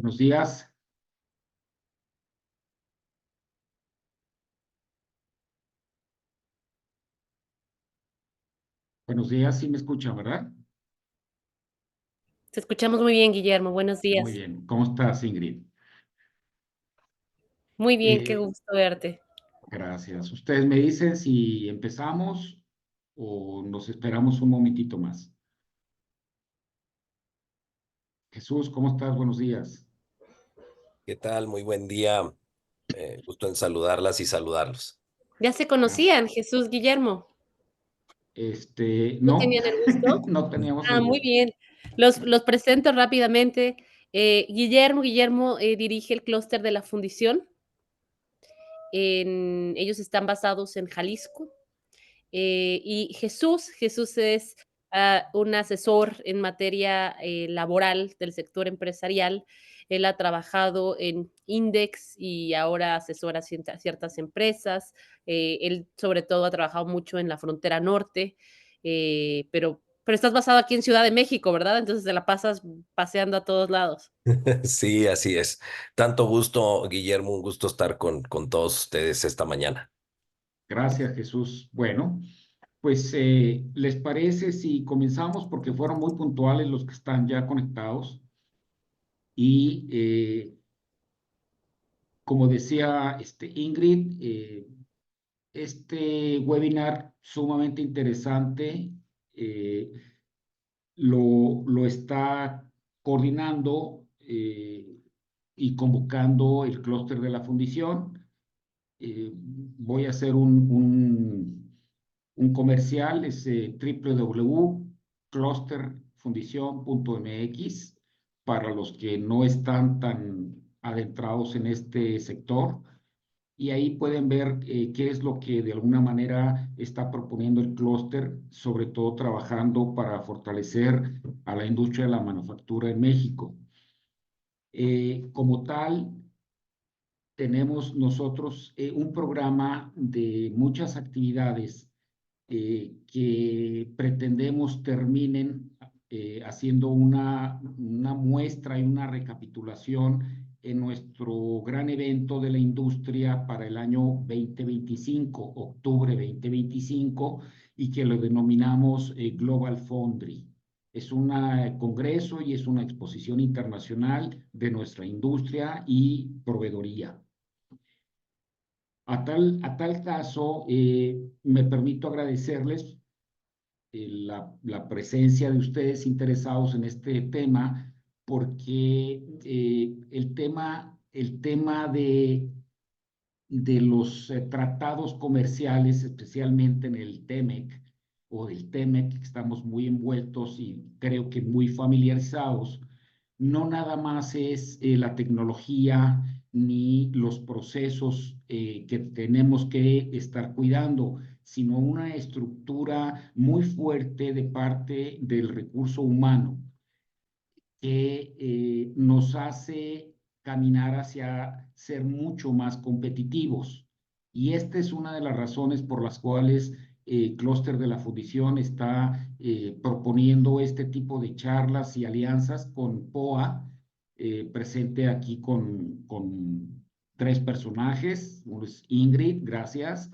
Buenos días. Buenos días, sí me escuchan, ¿verdad? Te escuchamos muy bien, Guillermo. Buenos Muy días. bien. ¿Cómo estás, Ingrid? Muy bien, qué Eh, gusto verte. gracias. Ustedes me dicen si empezamos o nos esperamos un momentito más. Jesús, ¿cómo estás? Buenos días. ¿Qué tal? Muy buen día. Gusto en saludarlas y saludarlos. ¿Ya se Ah, conocían, Jesús, Guillermo? ¿No no, tenían el gusto? no teníamos el Muy gusto. bien. Los presento rápidamente. Guillermo dirige el clúster de la fundición. Ellos están basados en Jalisco. Y Jesús es un asesor en materia laboral del sector empresarial. Él ha trabajado en Index y ahora asesora ciertas empresas. Él sobre todo ha trabajado mucho en la frontera norte, pero estás basado aquí en Ciudad de México, ¿verdad? Entonces te la pasas paseando a todos lados. Sí, así es. Tanto gusto, Guillermo, un gusto estar con todos ustedes esta mañana. Gracias, Jesús. Bueno, pues, ¿les parece si comenzamos? Porque fueron muy puntuales los que están ya conectados. Y como decía Ingrid, este webinar sumamente interesante eh, lo está coordinando y convocando el clúster de la fundición. Voy a hacer un comercial, es www.clusterfundición.mx para los que no están tan adentrados en este sector. Y ahí pueden ver qué es lo que de alguna manera está proponiendo el clúster, sobre todo trabajando para fortalecer a la industria de la manufactura en México. Como tal, tenemos nosotros un programa de muchas actividades que pretendemos terminen haciendo una muestra y una recapitulación en nuestro gran evento de la industria para el año 2025, octubre 2025, y que lo denominamos Global Foundry. Es un congreso y es una exposición internacional de nuestra industria y proveedoría. A tal caso, me permito agradecerles la presencia de ustedes interesados en este tema, porque el tema de los tratados comerciales, especialmente en el TEMEC o del TEMEC, que estamos muy envueltos y creo que muy familiarizados, no nada más es la tecnología ni los procesos que tenemos que estar cuidando, sino una estructura muy fuerte de parte del recurso humano que nos hace caminar hacia ser mucho más competitivos. Y esta es una de las razones por las cuales Clúster de la Fundición está proponiendo este tipo de charlas y alianzas con POA, presente aquí con tres personajes. Uno es Ingrid, gracias,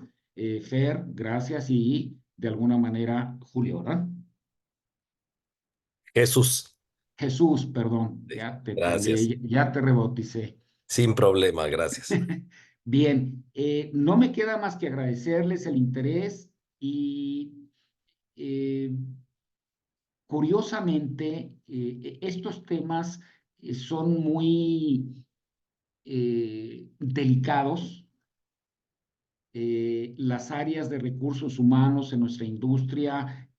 Fer, gracias, y de alguna manera Julio, ¿verdad? Jesús, Jesús, perdón, ya te gracias. cambié, ya te rebauticé. Sin problema, gracias. Bien, no me queda más que agradecerles el interés y eh, curiosamente estos temas son muy delicados. Las áreas de recursos humanos en nuestra industria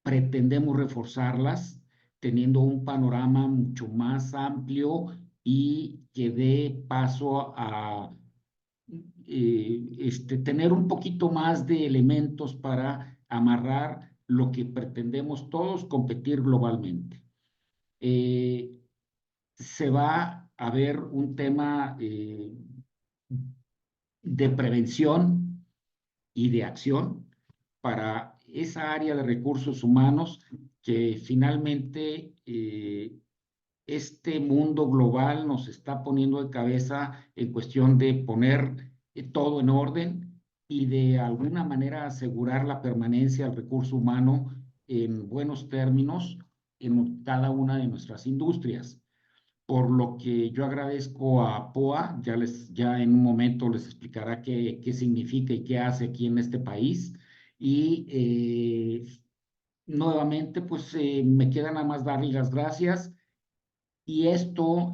pretendemos reforzarlas, teniendo un panorama mucho más amplio y que dé paso a tener un poquito más de elementos para amarrar lo que pretendemos todos competir globalmente. Eh, Se va a ver un tema de prevención y de acción para esa área de recursos humanos que finalmente este mundo global nos está poniendo de cabeza en cuestión de poner todo en orden y de alguna manera asegurar la permanencia del recurso humano en buenos términos en cada una de nuestras industrias. Por lo que yo agradezco a POA, ya en un momento les explicará qué significa y qué hace aquí en este país. Y nuevamente, pues me queda nada más darles las gracias. Y esto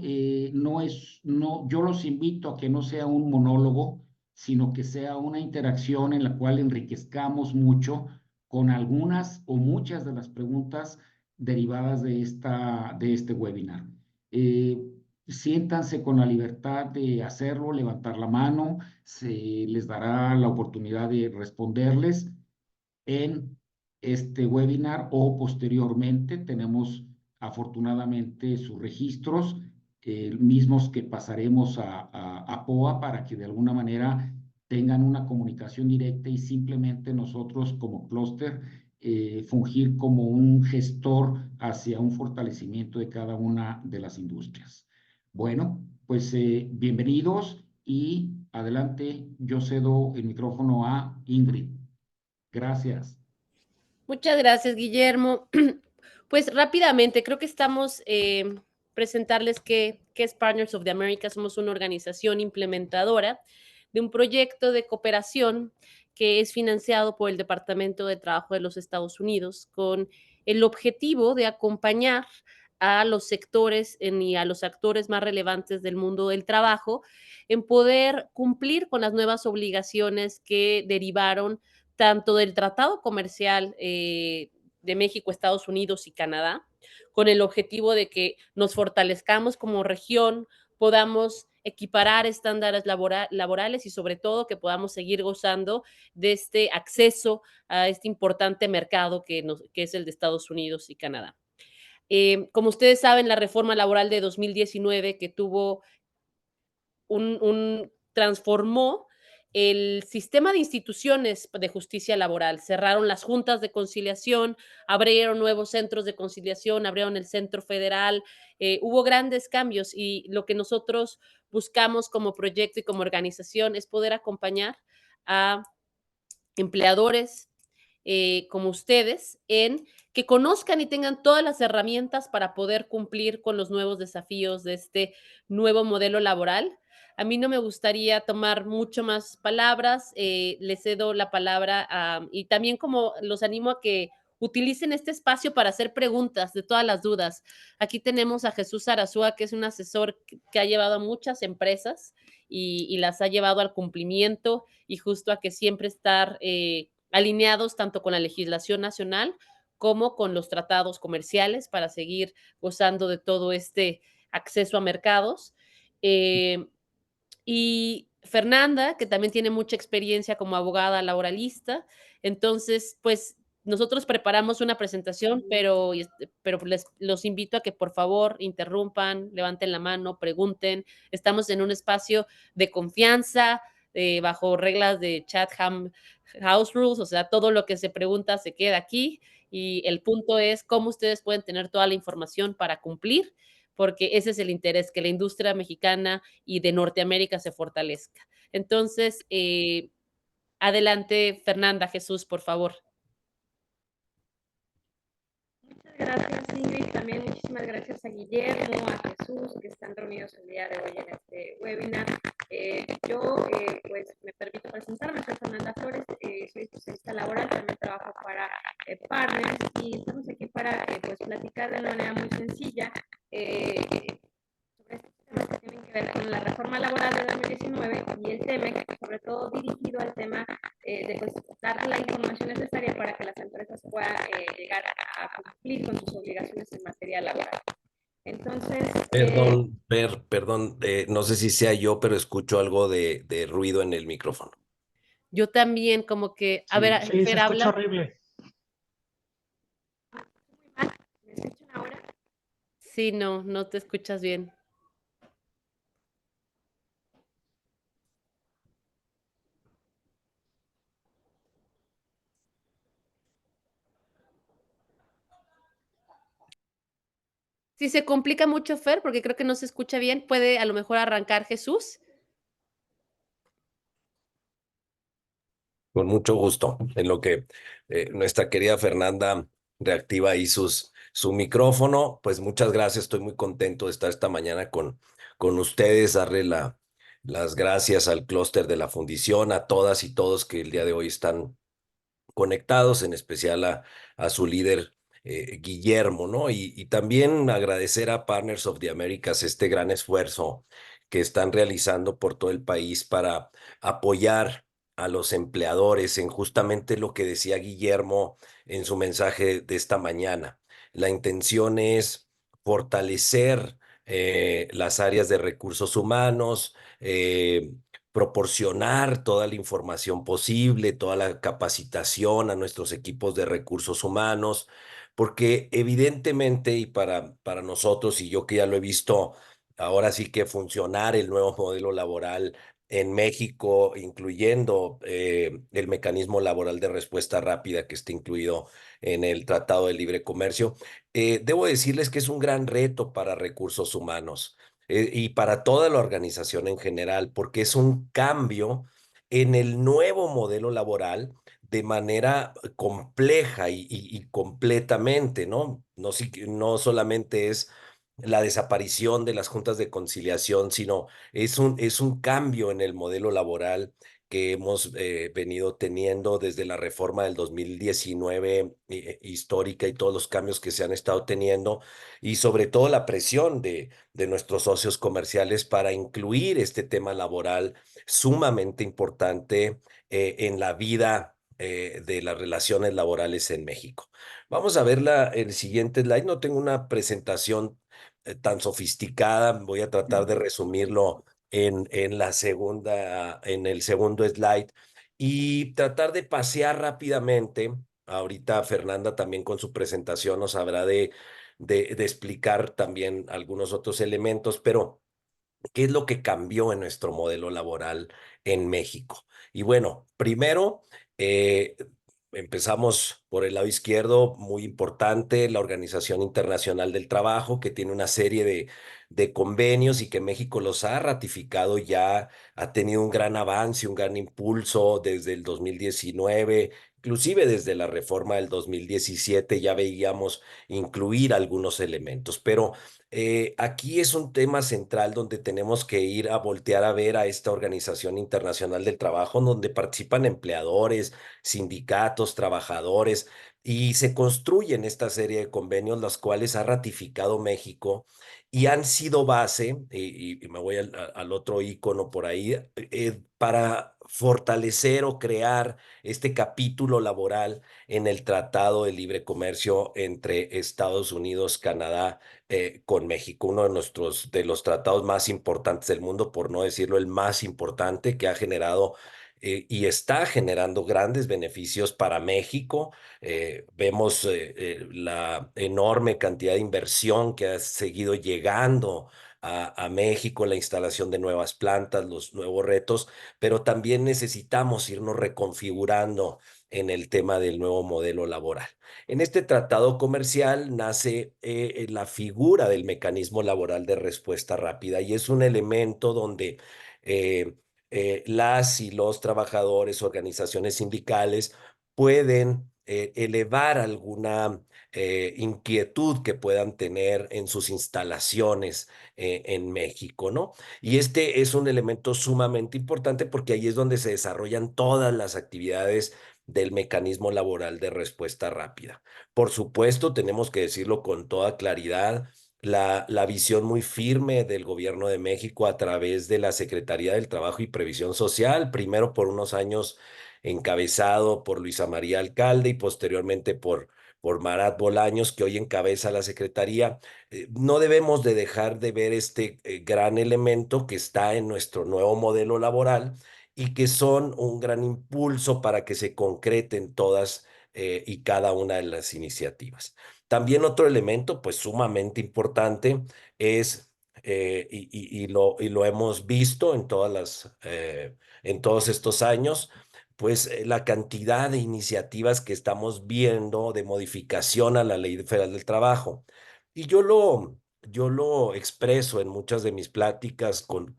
no, yo los invito a que no sea un monólogo, sino que sea una interacción en la cual enriquezcamos mucho con algunas o muchas de las preguntas derivadas de este webinar. Eh, Siéntanse con la libertad de hacerlo, levantar la mano, se les dará la oportunidad de responderles en este webinar o posteriormente. Tenemos afortunadamente sus registros, mismos que pasaremos a POA para que de alguna manera tengan una comunicación directa y simplemente nosotros como clúster fungir como un gestor hacia un fortalecimiento de cada una de las industrias. Bueno, pues bienvenidos y adelante, yo cedo el micrófono a Ingrid. Gracias. Muchas gracias, Guillermo. Pues rápidamente, creo que estamos presentarles qué es Partners of the Americas. Somos una organización implementadora de un proyecto de cooperación que es financiado por el Departamento de Trabajo de los Estados Unidos con el objetivo de acompañar a los sectores y a los actores más relevantes del mundo del trabajo en poder cumplir con las nuevas obligaciones que derivaron tanto del Tratado Comercial de México, Estados Unidos y Canadá, con el objetivo de que nos fortalezcamos como región, podamos equiparar estándares laborales y sobre todo que podamos seguir gozando de este acceso a este importante mercado que es el de Estados Unidos y Canadá. Como ustedes saben, la reforma laboral de 2019 que tuvo transformó el sistema de instituciones de justicia laboral. Cerraron las juntas de conciliación, abrieron nuevos centros de conciliación, abrieron el centro federal, hubo grandes cambios y lo que nosotros buscamos como proyecto y como organización es poder acompañar a empleadores como ustedes en que conozcan y tengan todas las herramientas para poder cumplir con los nuevos desafíos de este nuevo modelo laboral. A mí no me gustaría tomar mucho más palabras, les cedo la palabra y también como los animo a que utilicen este espacio para hacer preguntas de todas las dudas. Aquí tenemos a Jesús Arazúa, que es un asesor que ha llevado a muchas empresas y las ha llevado al cumplimiento y justo a que siempre estar alineados tanto con la legislación nacional como con los tratados comerciales para seguir gozando de todo este acceso a mercados. Y Fernanda, que también tiene mucha experiencia como abogada laboralista. Entonces, pues nosotros preparamos una presentación, pero los invito a que por favor interrumpan, levanten la mano, pregunten. Estamos en un espacio de confianza, bajo reglas de Chatham House Rules, o sea, todo lo que se pregunta se queda aquí y el punto es cómo ustedes pueden tener toda la información para cumplir, porque ese es el interés, que la industria mexicana y de Norteamérica se fortalezca. Entonces, adelante, Fernanda, Jesús, por favor. Muchas gracias, Ingrid. También muchísimas gracias a Guillermo, a Jesús, que están reunidos el día de hoy en este webinar. Pues me permito presentarme, soy Fernanda Flores, soy especialista laboral, también trabajo para Partners y estamos aquí para pues platicar de una manera muy sencilla sobre estos temas que tienen que ver con la reforma laboral de 2019 y el TEMEC, sobre todo dirigido al tema de pues, dar la información necesaria para que las empresas puedan llegar a cumplir con sus obligaciones en materia laboral. Entonces, Perdón, no sé si sea yo, pero escucho algo de ruido en el micrófono. Yo también, como que, a ver, Sí, se Fer, escucha habla. horrible. ¿me escuchan ahora? Sí, no te escuchas bien. Si se complica mucho, Fer, porque creo que no se escucha bien, puede a lo mejor arrancar Jesús. Con mucho gusto, en lo que nuestra querida Fernanda reactiva ahí su micrófono. Pues muchas gracias, estoy muy contento de estar esta mañana con ustedes, darle las gracias al clúster de la fundición, a todas y todos que el día de hoy están conectados, en especial a su líder Guillermo, ¿no? Y también agradecer a Partners of the Americas este gran esfuerzo que están realizando por todo el país para apoyar a los empleadores en justamente lo que decía Guillermo en su mensaje de esta mañana. La intención es fortalecer las áreas de recursos humanos, proporcionar toda la información posible, toda la capacitación a nuestros equipos de recursos humanos, porque evidentemente y para nosotros, y yo que ya lo he visto, ahora sí que funcionar el nuevo modelo laboral en México, incluyendo el mecanismo laboral de respuesta rápida que está incluido en el Tratado de Libre Comercio, debo decirles que es un gran reto para recursos humanos y para toda la organización en general, porque es un cambio en el nuevo modelo laboral de manera compleja y completamente, ¿no? No, no solamente es la desaparición de las juntas de conciliación, sino es un cambio en el modelo laboral que hemos venido teniendo desde la reforma del 2019 histórica y todos los cambios que se han estado teniendo y sobre todo la presión de nuestros socios comerciales para incluir este tema laboral sumamente importante en la vida de las relaciones laborales en México. Vamos a ver el siguiente slide. No tengo una presentación tan sofisticada. Voy a tratar de resumirlo en el segundo slide y tratar de pasear rápidamente. Ahorita Fernanda también con su presentación nos habrá de explicar también algunos otros elementos, pero ¿qué es lo que cambió en nuestro modelo laboral en México? Y bueno, primero, empezamos por el lado izquierdo, muy importante, la Organización Internacional del Trabajo, que tiene una serie de convenios y que México los ha ratificado ya, ha tenido un gran avance, un gran impulso desde el 2019, inclusive desde la reforma del 2017 ya veíamos incluir algunos elementos, pero aquí es un tema central donde tenemos que ir a voltear a ver a esta Organización Internacional del Trabajo, donde participan empleadores, sindicatos, trabajadores, y se construyen esta serie de convenios, los cuales ha ratificado México y han sido base, y me voy al otro icono por ahí, para fortalecer o crear este capítulo laboral en el Tratado de Libre Comercio entre Estados Unidos, Canadá, con México, uno de los tratados más importantes del mundo, por no decirlo el más importante, que ha generado y está generando grandes beneficios para México. Vemos la enorme cantidad de inversión que ha seguido llegando a México, la instalación de nuevas plantas, los nuevos retos, pero también necesitamos irnos reconfigurando en el tema del nuevo modelo laboral. En este tratado comercial nace la figura del mecanismo laboral de respuesta rápida y es un elemento donde eh, las y los trabajadores, organizaciones sindicales pueden elevar alguna inquietud que puedan tener en sus instalaciones en México, ¿no? Y este es un elemento sumamente importante porque ahí es donde se desarrollan todas las actividades del mecanismo laboral de respuesta rápida. Por supuesto, tenemos que decirlo con toda claridad, la visión muy firme del gobierno de México a través de la Secretaría del Trabajo y Previsión Social, primero por unos años encabezado por Luisa María Alcalde y posteriormente por Marat Bolaños, que hoy encabeza la Secretaría. No debemos de dejar de ver este gran elemento que está en nuestro nuevo modelo laboral y que son un gran impulso para que se concreten todas y cada una de las iniciativas. También otro elemento, pues sumamente importante, es, y lo hemos visto en en todos estos años, pues la cantidad de iniciativas que estamos viendo de modificación a la Ley Federal del Trabajo. Y yo yo lo expreso en muchas de mis pláticas con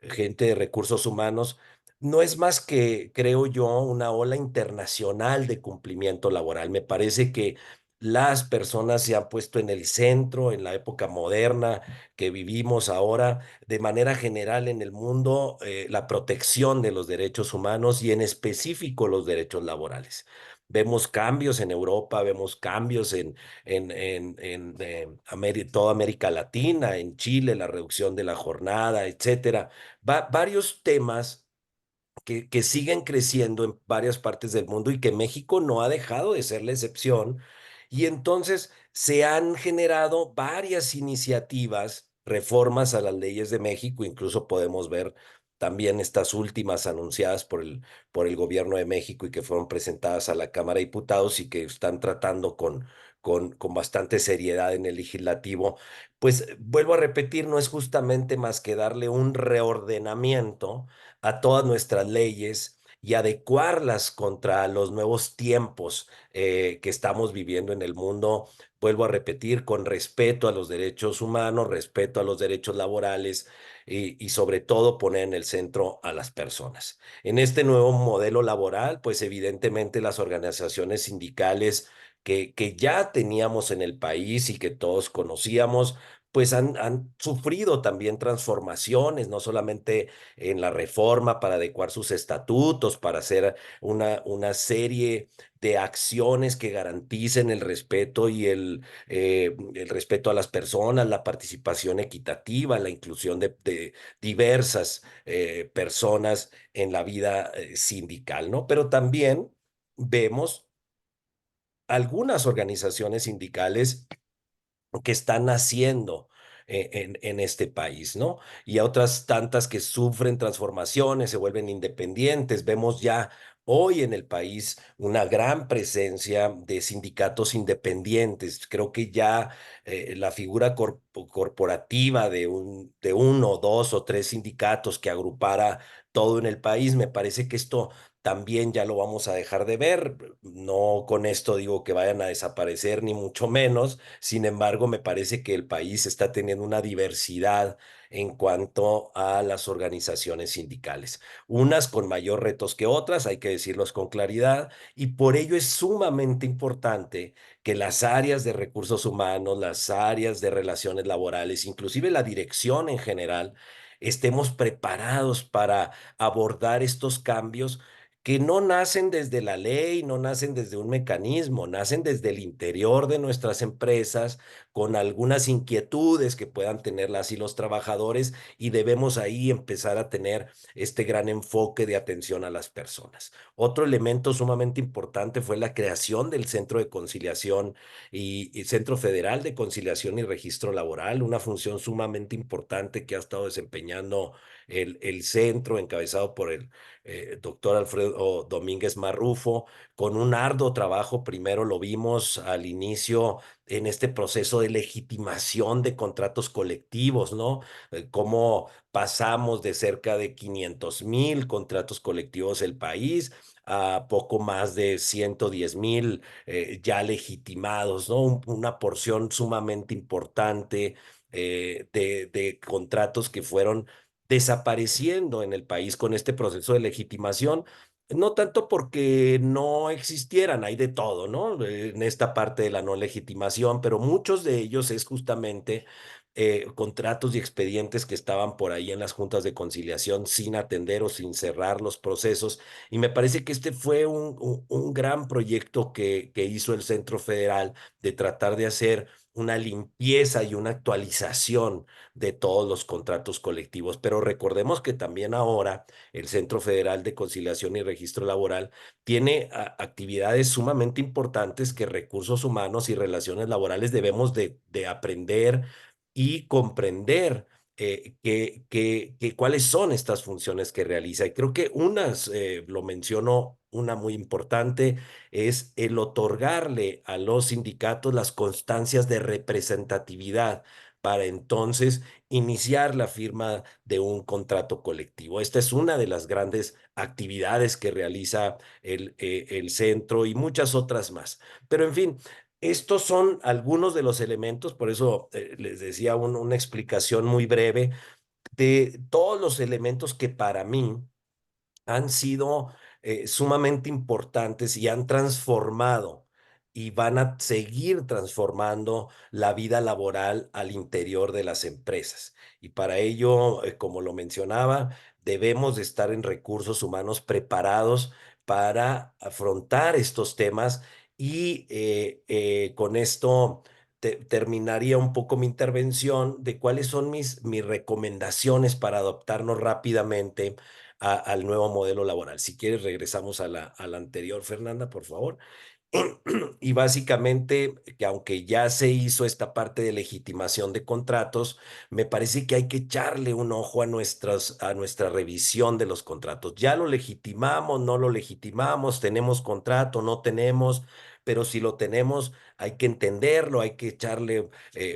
gente de recursos humanos, no es más que, creo yo, una ola internacional de cumplimiento laboral. Me parece que las personas se han puesto en el centro en la época moderna que vivimos ahora, de manera general en el mundo, la protección de los derechos humanos y en específico los derechos laborales. Vemos cambios en Europa, vemos cambios en toda América Latina, en Chile, la reducción de la jornada, etcétera. Varios temas que siguen creciendo en varias partes del mundo y que México no ha dejado de ser la excepción. Y entonces se han generado varias iniciativas, reformas a las leyes de México, incluso podemos ver también estas últimas anunciadas por el gobierno de México y que fueron presentadas a la Cámara de Diputados y que están tratando con bastante seriedad en el legislativo. Pues vuelvo a repetir, no es justamente más que darle un reordenamiento a todas nuestras leyes y adecuarlas contra los nuevos tiempos que estamos viviendo en el mundo. Vuelvo a repetir, con respeto a los derechos humanos, respeto a los derechos laborales y sobre todo poner en el centro a las personas. En este nuevo modelo laboral, pues evidentemente las organizaciones sindicales que ya teníamos en el país y que todos conocíamos, pues han sufrido también transformaciones, no solamente en la reforma para adecuar sus estatutos, para hacer una serie de acciones que garanticen el respeto y el respeto a las personas, la participación equitativa, la inclusión de diversas personas en la vida sindical, ¿no? Pero también vemos algunas organizaciones sindicales que están naciendo en este país, ¿no? Y a otras tantas que sufren transformaciones, se vuelven independientes. Vemos ya hoy en el país una gran presencia de sindicatos independientes. Creo que ya la figura corporativa de uno, dos o tres sindicatos que agrupara todo en el país, me parece que esto también ya lo vamos a dejar de ver. No con esto digo que vayan a desaparecer, ni mucho menos. Sin embargo, me parece que el país está teniendo una diversidad en cuanto a las organizaciones sindicales, unas con mayor retos que otras, hay que decirlos con claridad, y por ello es sumamente importante que las áreas de recursos humanos, las áreas de relaciones laborales, inclusive la dirección en general, estemos preparados para abordar estos cambios que no nacen desde la ley, no nacen desde un mecanismo, nacen desde el interior de nuestras empresas, con algunas inquietudes que puedan tener las y los trabajadores, y debemos ahí empezar a tener este gran enfoque de atención a las personas. Otro elemento sumamente importante fue la creación del Centro de Conciliación y Centro Federal de Conciliación y Registro Laboral, una función sumamente importante que ha estado desempeñando el centro encabezado por el doctor Alfredo Domínguez Marrufo, con un arduo trabajo. Primero lo vimos al inicio en este proceso de legitimación de contratos colectivos, ¿no? Cómo pasamos de cerca de 500,000 contratos colectivos el país a poco más de 110,000 ya legitimados, ¿no? Una porción sumamente importante de contratos que fueron desapareciendo en el país con este proceso de legitimación, no tanto porque no existieran, hay de todo, ¿no? En esta parte de la no legitimación, pero muchos de ellos es justamente contratos y expedientes que estaban por ahí en las juntas de conciliación sin atender o sin cerrar los procesos. Y me parece que este fue un gran proyecto que hizo el Centro Federal de tratar de hacer una limpieza y una actualización de todos los contratos colectivos. Pero recordemos que también ahora el Centro Federal de Conciliación y Registro Laboral tiene actividades sumamente importantes que recursos humanos y relaciones laborales debemos de aprender y comprender cuáles son estas funciones que realiza. Y creo que unas, lo menciono, una muy importante, es el otorgarle a los sindicatos las constancias de representatividad para entonces iniciar la firma de un contrato colectivo. Esta es una de las grandes actividades que realiza el centro y muchas otras más. Pero en fin, Estos son algunos de los elementos, por eso les decía una explicación muy breve de todos los elementos que para mí han sido sumamente importantes y han transformado y van a seguir transformando la vida laboral al interior de las empresas. Y para ello, como lo mencionaba, debemos de estar en recursos humanos preparados para afrontar estos temas y con esto terminaría un poco mi intervención de cuáles son mis recomendaciones para adaptarnos rápidamente al nuevo modelo laboral. Si quieres, regresamos a la anterior, Fernanda, por favor. Y básicamente, que aunque ya se hizo esta parte de legitimación de contratos, me parece que hay que echarle un ojo a nuestra revisión de los contratos. Ya lo legitimamos, no lo legitimamos, tenemos contrato, no tenemos, pero si lo tenemos, hay que entenderlo, hay que echarle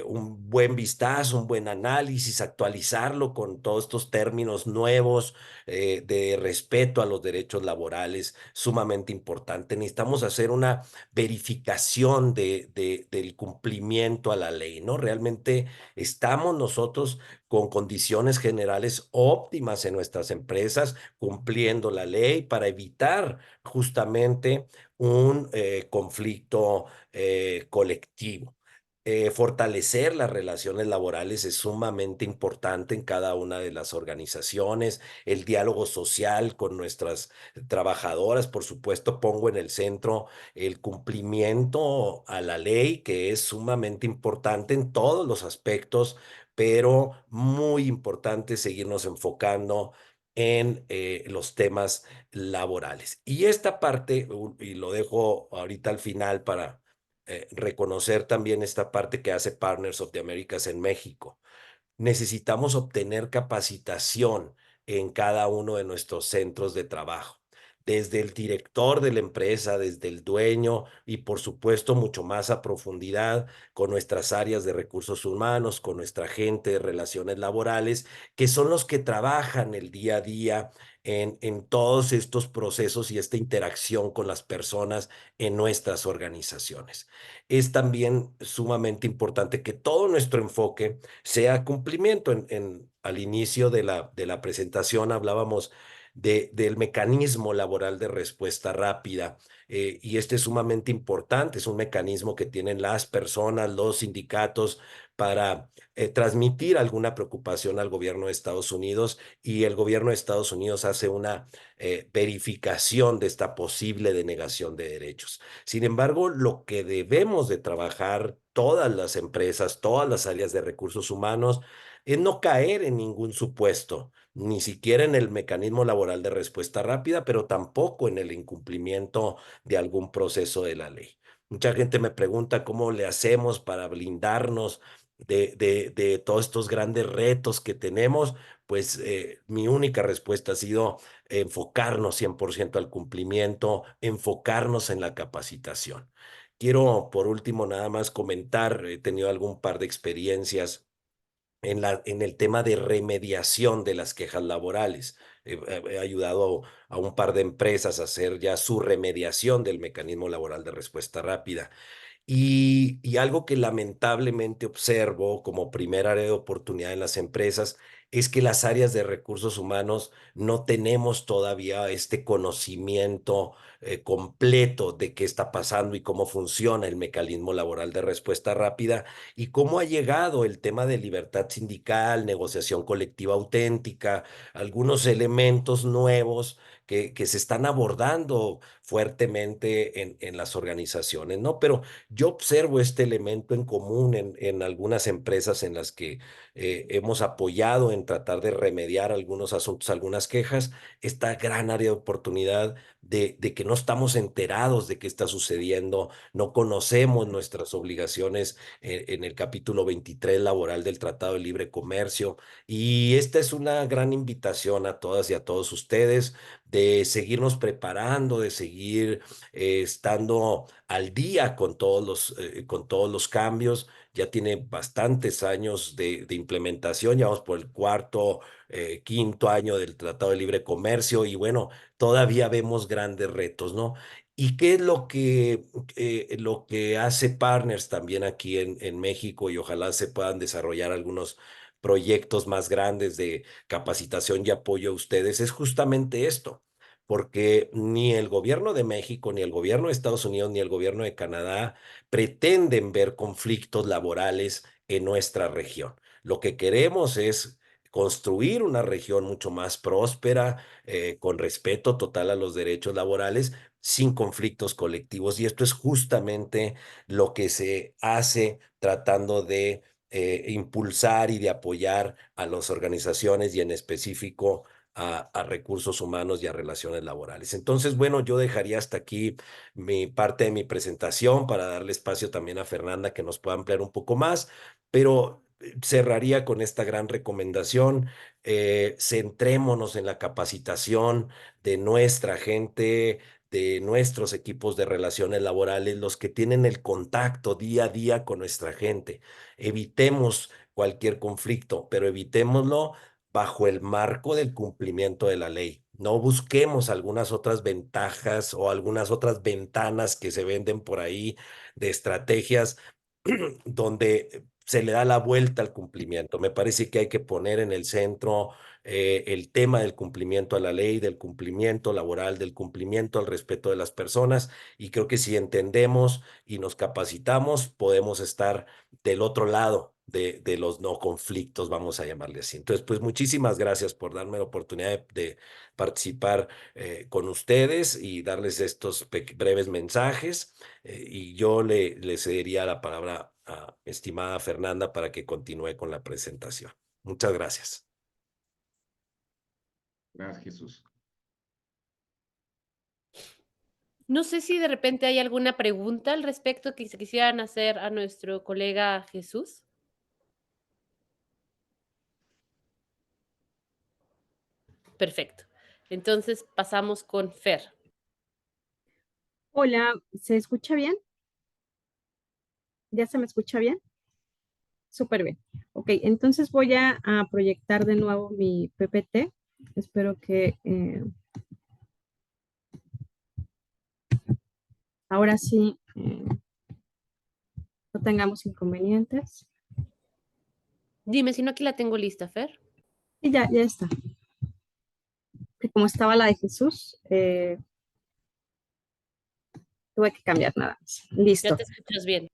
un buen vistazo, un buen análisis, actualizarlo con todos estos términos nuevos de respeto a los derechos laborales, sumamente importante. Necesitamos hacer una verificación del cumplimiento a la ley, ¿no? Realmente estamos nosotros con condiciones generales óptimas en nuestras empresas, cumpliendo la ley para evitar justamente un conflicto colectivo. Fortalecer las relaciones laborales es sumamente importante en cada una de las organizaciones, el diálogo social con nuestras trabajadoras, por supuesto, pongo en el centro el cumplimiento a la ley, que es sumamente importante en todos los aspectos, pero muy importante seguirnos enfocando en los temas laborales. Y esta parte, y lo dejo ahorita al final para reconocer también esta parte que hace Partners of the Americas en México. Necesitamos obtener capacitación en cada uno de nuestros centros de trabajo, desde el director de la empresa, desde el dueño y por supuesto mucho más a profundidad con nuestras áreas de recursos humanos, con nuestra gente de relaciones laborales, que son los que trabajan el día a día en todos estos procesos y esta interacción con las personas en nuestras organizaciones. Es también sumamente importante que todo nuestro enfoque sea cumplimiento. Al inicio de la presentación hablábamos del mecanismo laboral de respuesta rápida y este es sumamente importante, es un mecanismo que tienen las personas, los sindicatos para transmitir alguna preocupación al gobierno de Estados Unidos y el gobierno de Estados Unidos hace una verificación de esta posible denegación de derechos. Sin embargo, lo que debemos de trabajar todas las empresas, todas las áreas de recursos humanos, es no caer en ningún supuesto, ni siquiera en el mecanismo laboral de respuesta rápida, pero tampoco en el incumplimiento de algún proceso de la ley. Mucha gente me pregunta cómo le hacemos para blindarnos de todos estos grandes retos que tenemos. Pues mi única respuesta ha sido enfocarnos 100% al cumplimiento, enfocarnos en la capacitación. Quiero, por último, nada más comentar, he tenido algún par de experiencias en el tema de remediación de las quejas laborales. He ayudado a un par de empresas a hacer ya su remediación del mecanismo laboral de respuesta rápida. Y algo que lamentablemente observo como primer área de oportunidad en las empresas es que las áreas de recursos humanos no tenemos todavía este conocimiento completo de qué está pasando y cómo funciona el mecanismo laboral de respuesta rápida y cómo ha llegado el tema de libertad sindical, negociación colectiva auténtica, algunos elementos nuevos que se están abordando fuertemente en las organizaciones, ¿no? Pero yo observo este elemento en común en algunas empresas en las que hemos apoyado en tratar de remediar algunos asuntos, algunas quejas, esta gran área de oportunidad de que no estamos enterados de qué está sucediendo, no conocemos nuestras obligaciones en el capítulo 23 laboral del Tratado de Libre Comercio. Y esta es una gran invitación a todas y a todos ustedes de seguirnos preparando, de seguir estando al día con todos los cambios. Ya tiene bastantes años de implementación, ya vamos por el cuarto, quinto año del Tratado de Libre Comercio y bueno, todavía vemos grandes retos, ¿no? ¿Y qué es lo que hace Partners también aquí en México? Y ojalá se puedan desarrollar algunos proyectos más grandes de capacitación y apoyo a ustedes. Es justamente esto, porque ni el gobierno de México, ni el gobierno de Estados Unidos, ni el gobierno de Canadá pretenden ver conflictos laborales en nuestra región. Lo que queremos es construir una región mucho más próspera, con respeto total a los derechos laborales, sin conflictos colectivos. Y esto es justamente lo que se hace tratando de impulsar y de apoyar a las organizaciones y en específico a recursos humanos y a relaciones laborales. Entonces, bueno, yo dejaría hasta aquí mi parte de mi presentación para darle espacio también a Fernanda que nos pueda ampliar un poco más, pero cerraría con esta gran recomendación. Centrémonos en la capacitación de nuestra gente, de nuestros equipos de relaciones laborales, los que tienen el contacto día a día con nuestra gente. Evitemos cualquier conflicto, pero evitémoslo bajo el marco del cumplimiento de la ley. No busquemos algunas otras ventajas o algunas otras ventanas que se venden por ahí de estrategias donde se le da la vuelta al cumplimiento. Me parece que hay que poner en el centro el tema del cumplimiento a la ley, del cumplimiento laboral, del cumplimiento al respeto de las personas, y creo que si entendemos y nos capacitamos, podemos estar del otro lado de los no conflictos, vamos a llamarle así. Entonces, pues muchísimas gracias por darme la oportunidad de participar con ustedes y darles estos breves mensajes. Y yo le cedería la palabra a mi estimada Fernanda para que continúe con la presentación. Muchas gracias. Gracias, Jesús. No sé si de repente hay alguna pregunta al respecto que se quisieran hacer a nuestro colega Jesús. Perfecto. Entonces pasamos con Fer. Hola, ¿se escucha bien? ¿Ya se me escucha bien? Súper bien. Ok, entonces voy a proyectar de nuevo mi PPT. Espero que ahora sí no tengamos inconvenientes. Dime, si no, aquí la tengo lista, Fer. Y ya está. Que como estaba la de Jesús, tuve que cambiar nada más. Ya Listo. te escuchas bien.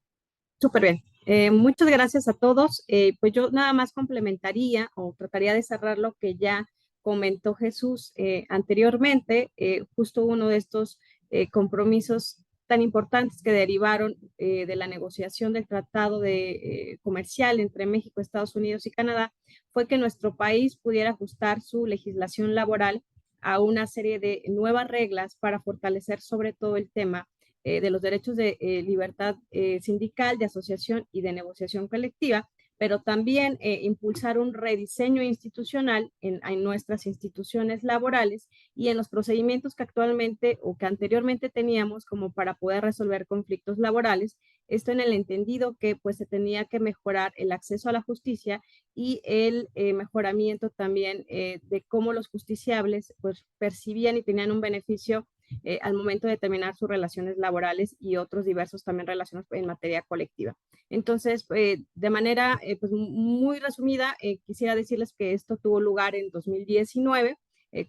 Súper bien. Muchas gracias a todos. Pues yo nada más complementaría o trataría de cerrar lo que ya comentó Jesús anteriormente, justo uno de estos compromisos tan importantes que derivaron de la negociación del tratado comercial entre México, Estados Unidos y Canadá, fue que nuestro país pudiera ajustar su legislación laboral a una serie de nuevas reglas para fortalecer sobre todo el tema de los derechos de libertad sindical, de asociación y de negociación colectiva, pero también impulsar un rediseño institucional en nuestras instituciones laborales y en los procedimientos que actualmente o que anteriormente teníamos como para poder resolver conflictos laborales. Esto en el entendido que pues se tenía que mejorar el acceso a la justicia y el mejoramiento también de cómo los justiciables pues percibían y tenían un beneficio al momento de terminar sus relaciones laborales y otros diversos también relaciones en materia colectiva. Entonces, de manera pues muy resumida, quisiera decirles que esto tuvo lugar en 2019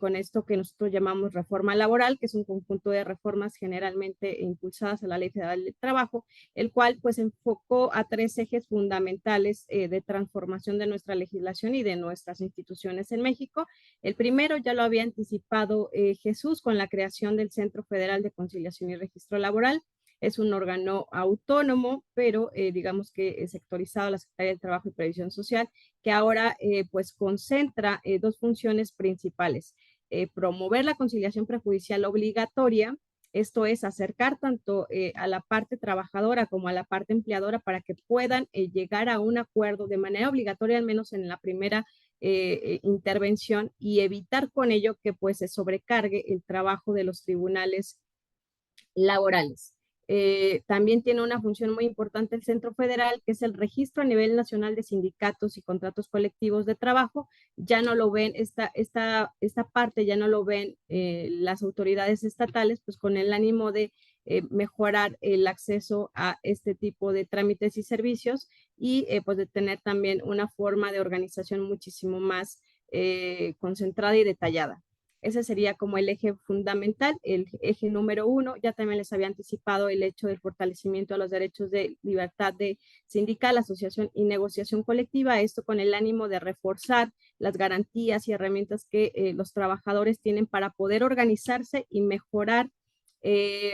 con esto que nosotros llamamos reforma laboral, que es un conjunto de reformas generalmente impulsadas a la Ley Federal del Trabajo, el cual pues enfocó a 3 ejes fundamentales de transformación de nuestra legislación y de nuestras instituciones en México. El primero ya lo había anticipado Jesús con la creación del Centro Federal de Conciliación y Registro Laboral. Es un órgano autónomo, pero digamos que es sectorizado a la Secretaría del Trabajo y Previsión Social, que ahora pues concentra 2 funciones principales. Promover la conciliación prejudicial obligatoria, esto es acercar tanto a la parte trabajadora como a la parte empleadora para que puedan llegar a un acuerdo de manera obligatoria, al menos en la primera intervención, y evitar con ello que pues se sobrecargue el trabajo de los tribunales laborales. También tiene una función muy importante el Centro Federal, que es el registro a nivel nacional de sindicatos y contratos colectivos de trabajo. Ya no lo ven, esta parte ya no lo ven las autoridades estatales, pues con el ánimo de mejorar el acceso a este tipo de trámites y servicios y pues de tener también una forma de organización muchísimo más concentrada y detallada. Ese sería como el eje fundamental, el eje número 1. Ya también les había anticipado el hecho del fortalecimiento a los derechos de libertad de sindical, asociación y negociación colectiva, esto con el ánimo de reforzar las garantías y herramientas que los trabajadores tienen para poder organizarse y mejorar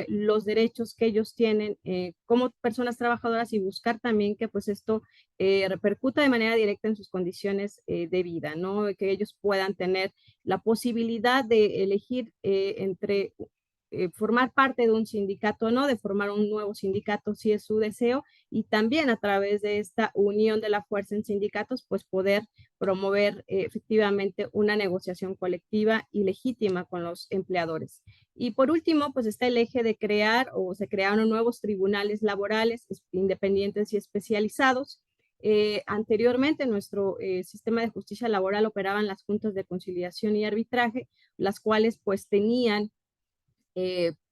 los derechos que ellos tienen como personas trabajadoras y buscar también que pues esto repercuta de manera directa en sus condiciones de vida, ¿no? Que ellos puedan tener la posibilidad de elegir entre formar parte de un sindicato o no, de formar un nuevo sindicato si es su deseo, y también a través de esta unión de la fuerza en sindicatos, pues poder promover efectivamente una negociación colectiva y legítima con los empleadores. Y por último, pues está el eje de crear o se crearon nuevos tribunales laborales independientes y especializados. Anteriormente, nuestro sistema de justicia laboral operaban las juntas de conciliación y arbitraje, las cuales pues tenían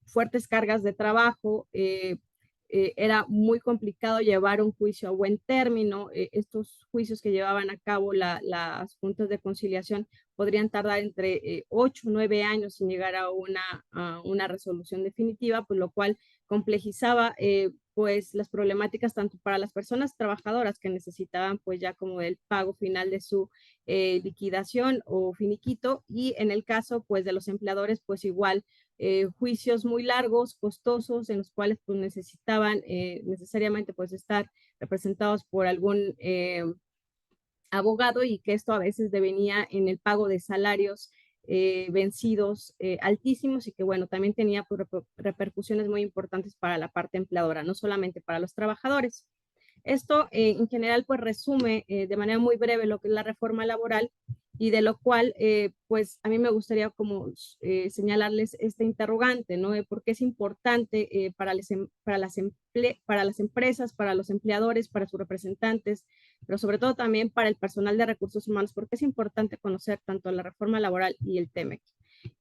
fuertes cargas de trabajo, era muy complicado llevar un juicio a buen término. Estos juicios que llevaban a cabo las juntas de conciliación podrían tardar entre 8 o 9 años sin llegar a una resolución definitiva, pues lo cual complejizaba pues las problemáticas tanto para las personas trabajadoras que necesitaban pues ya como el pago final de su liquidación o finiquito, y en el caso pues de los empleadores pues igual juicios muy largos, costosos, en los cuales pues necesitaban necesariamente pues estar representados por algún abogado, y que esto a veces devenía en el pago de salarios vencidos altísimos, y que bueno, también tenía pues, repercusiones muy importantes para la parte empleadora, no solamente para los trabajadores. Esto en general pues resume de manera muy breve lo que es la reforma laboral, y de lo cual pues a mí me gustaría como señalarles este interrogante, ¿no? ¿Por qué es importante para las empresas, para los empleadores, para sus representantes, pero sobre todo también para el personal de recursos humanos? ¿Por qué es importante conocer tanto la reforma laboral y el TEMEC?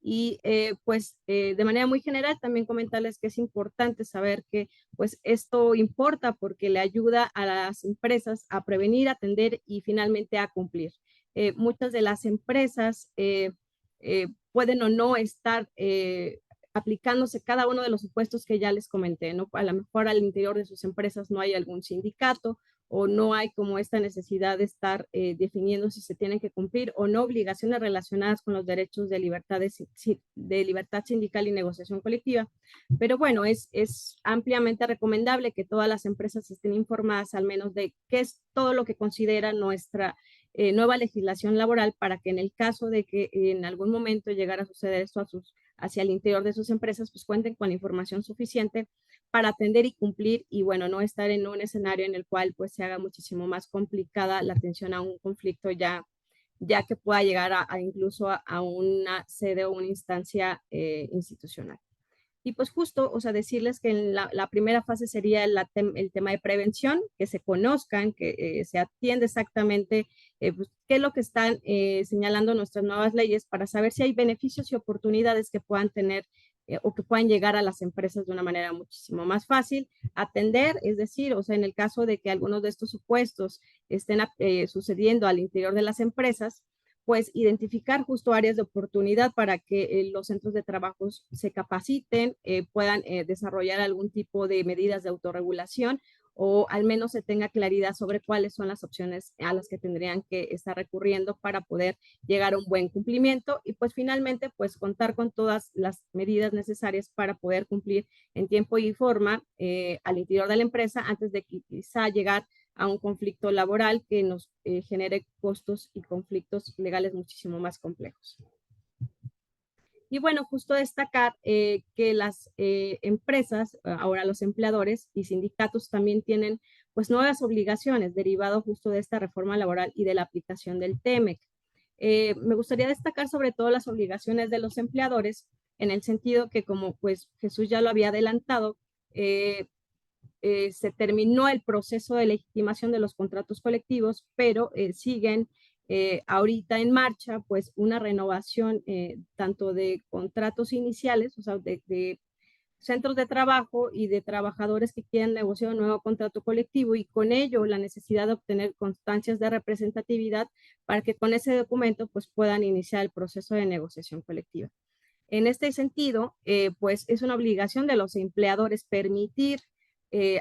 Y pues de manera muy general también comentarles que es importante saber que pues esto importa porque le ayuda a las empresas a prevenir, atender y finalmente a cumplir. Muchas de las empresas pueden o no estar aplicándose cada uno de los supuestos que ya les comenté, ¿no? A lo mejor al interior de sus empresas no hay algún sindicato, o no hay como esta necesidad de estar definiendo si se tienen que cumplir o no obligaciones relacionadas con los derechos de libertad sindical y negociación colectiva. Pero bueno, es ampliamente recomendable que todas las empresas estén informadas al menos de qué es todo lo que considera nuestra nueva legislación laboral, para que en el caso de que en algún momento llegara a suceder esto hacia el interior de sus empresas, pues cuenten con la información suficiente para atender y cumplir, y bueno, no estar en un escenario en el cual pues se haga muchísimo más complicada la atención a un conflicto ya que pueda llegar incluso a una sede o una instancia institucional. Y pues justo, o sea, decirles que en la primera fase sería el tema de prevención, que se conozcan, que se atiende exactamente pues, qué es lo que están señalando nuestras nuevas leyes, para saber si hay beneficios y oportunidades que puedan tener o que puedan llegar a las empresas de una manera muchísimo más fácil. Atender, es decir, o sea, en el caso de que algunos de estos supuestos estén sucediendo al interior de las empresas, pues identificar justo áreas de oportunidad para que los centros de trabajo se capaciten, puedan desarrollar algún tipo de medidas de autorregulación, o al menos se tenga claridad sobre cuáles son las opciones a las que tendrían que estar recurriendo para poder llegar a un buen cumplimiento, y pues finalmente pues contar con todas las medidas necesarias para poder cumplir en tiempo y forma al interior de la empresa, antes de quizá llegar a un conflicto laboral que nos genere costos y conflictos legales muchísimo más complejos. Y bueno, justo destacar que las empresas, ahora los empleadores y sindicatos también tienen pues nuevas obligaciones derivado justo de esta reforma laboral y de la aplicación del TEMEC. Me gustaría destacar sobre todo las obligaciones de los empleadores, en el sentido que, como pues Jesús ya lo había adelantado, se terminó el proceso de legitimación de los contratos colectivos, pero siguen ahorita en marcha pues una renovación tanto de contratos iniciales, o sea, de centros de trabajo y de trabajadores que quieren negociar un nuevo contrato colectivo y con ello la necesidad de obtener constancias de representatividad para que con ese documento pues puedan iniciar el proceso de negociación colectiva. En este sentido, pues es una obligación de los empleadores permitir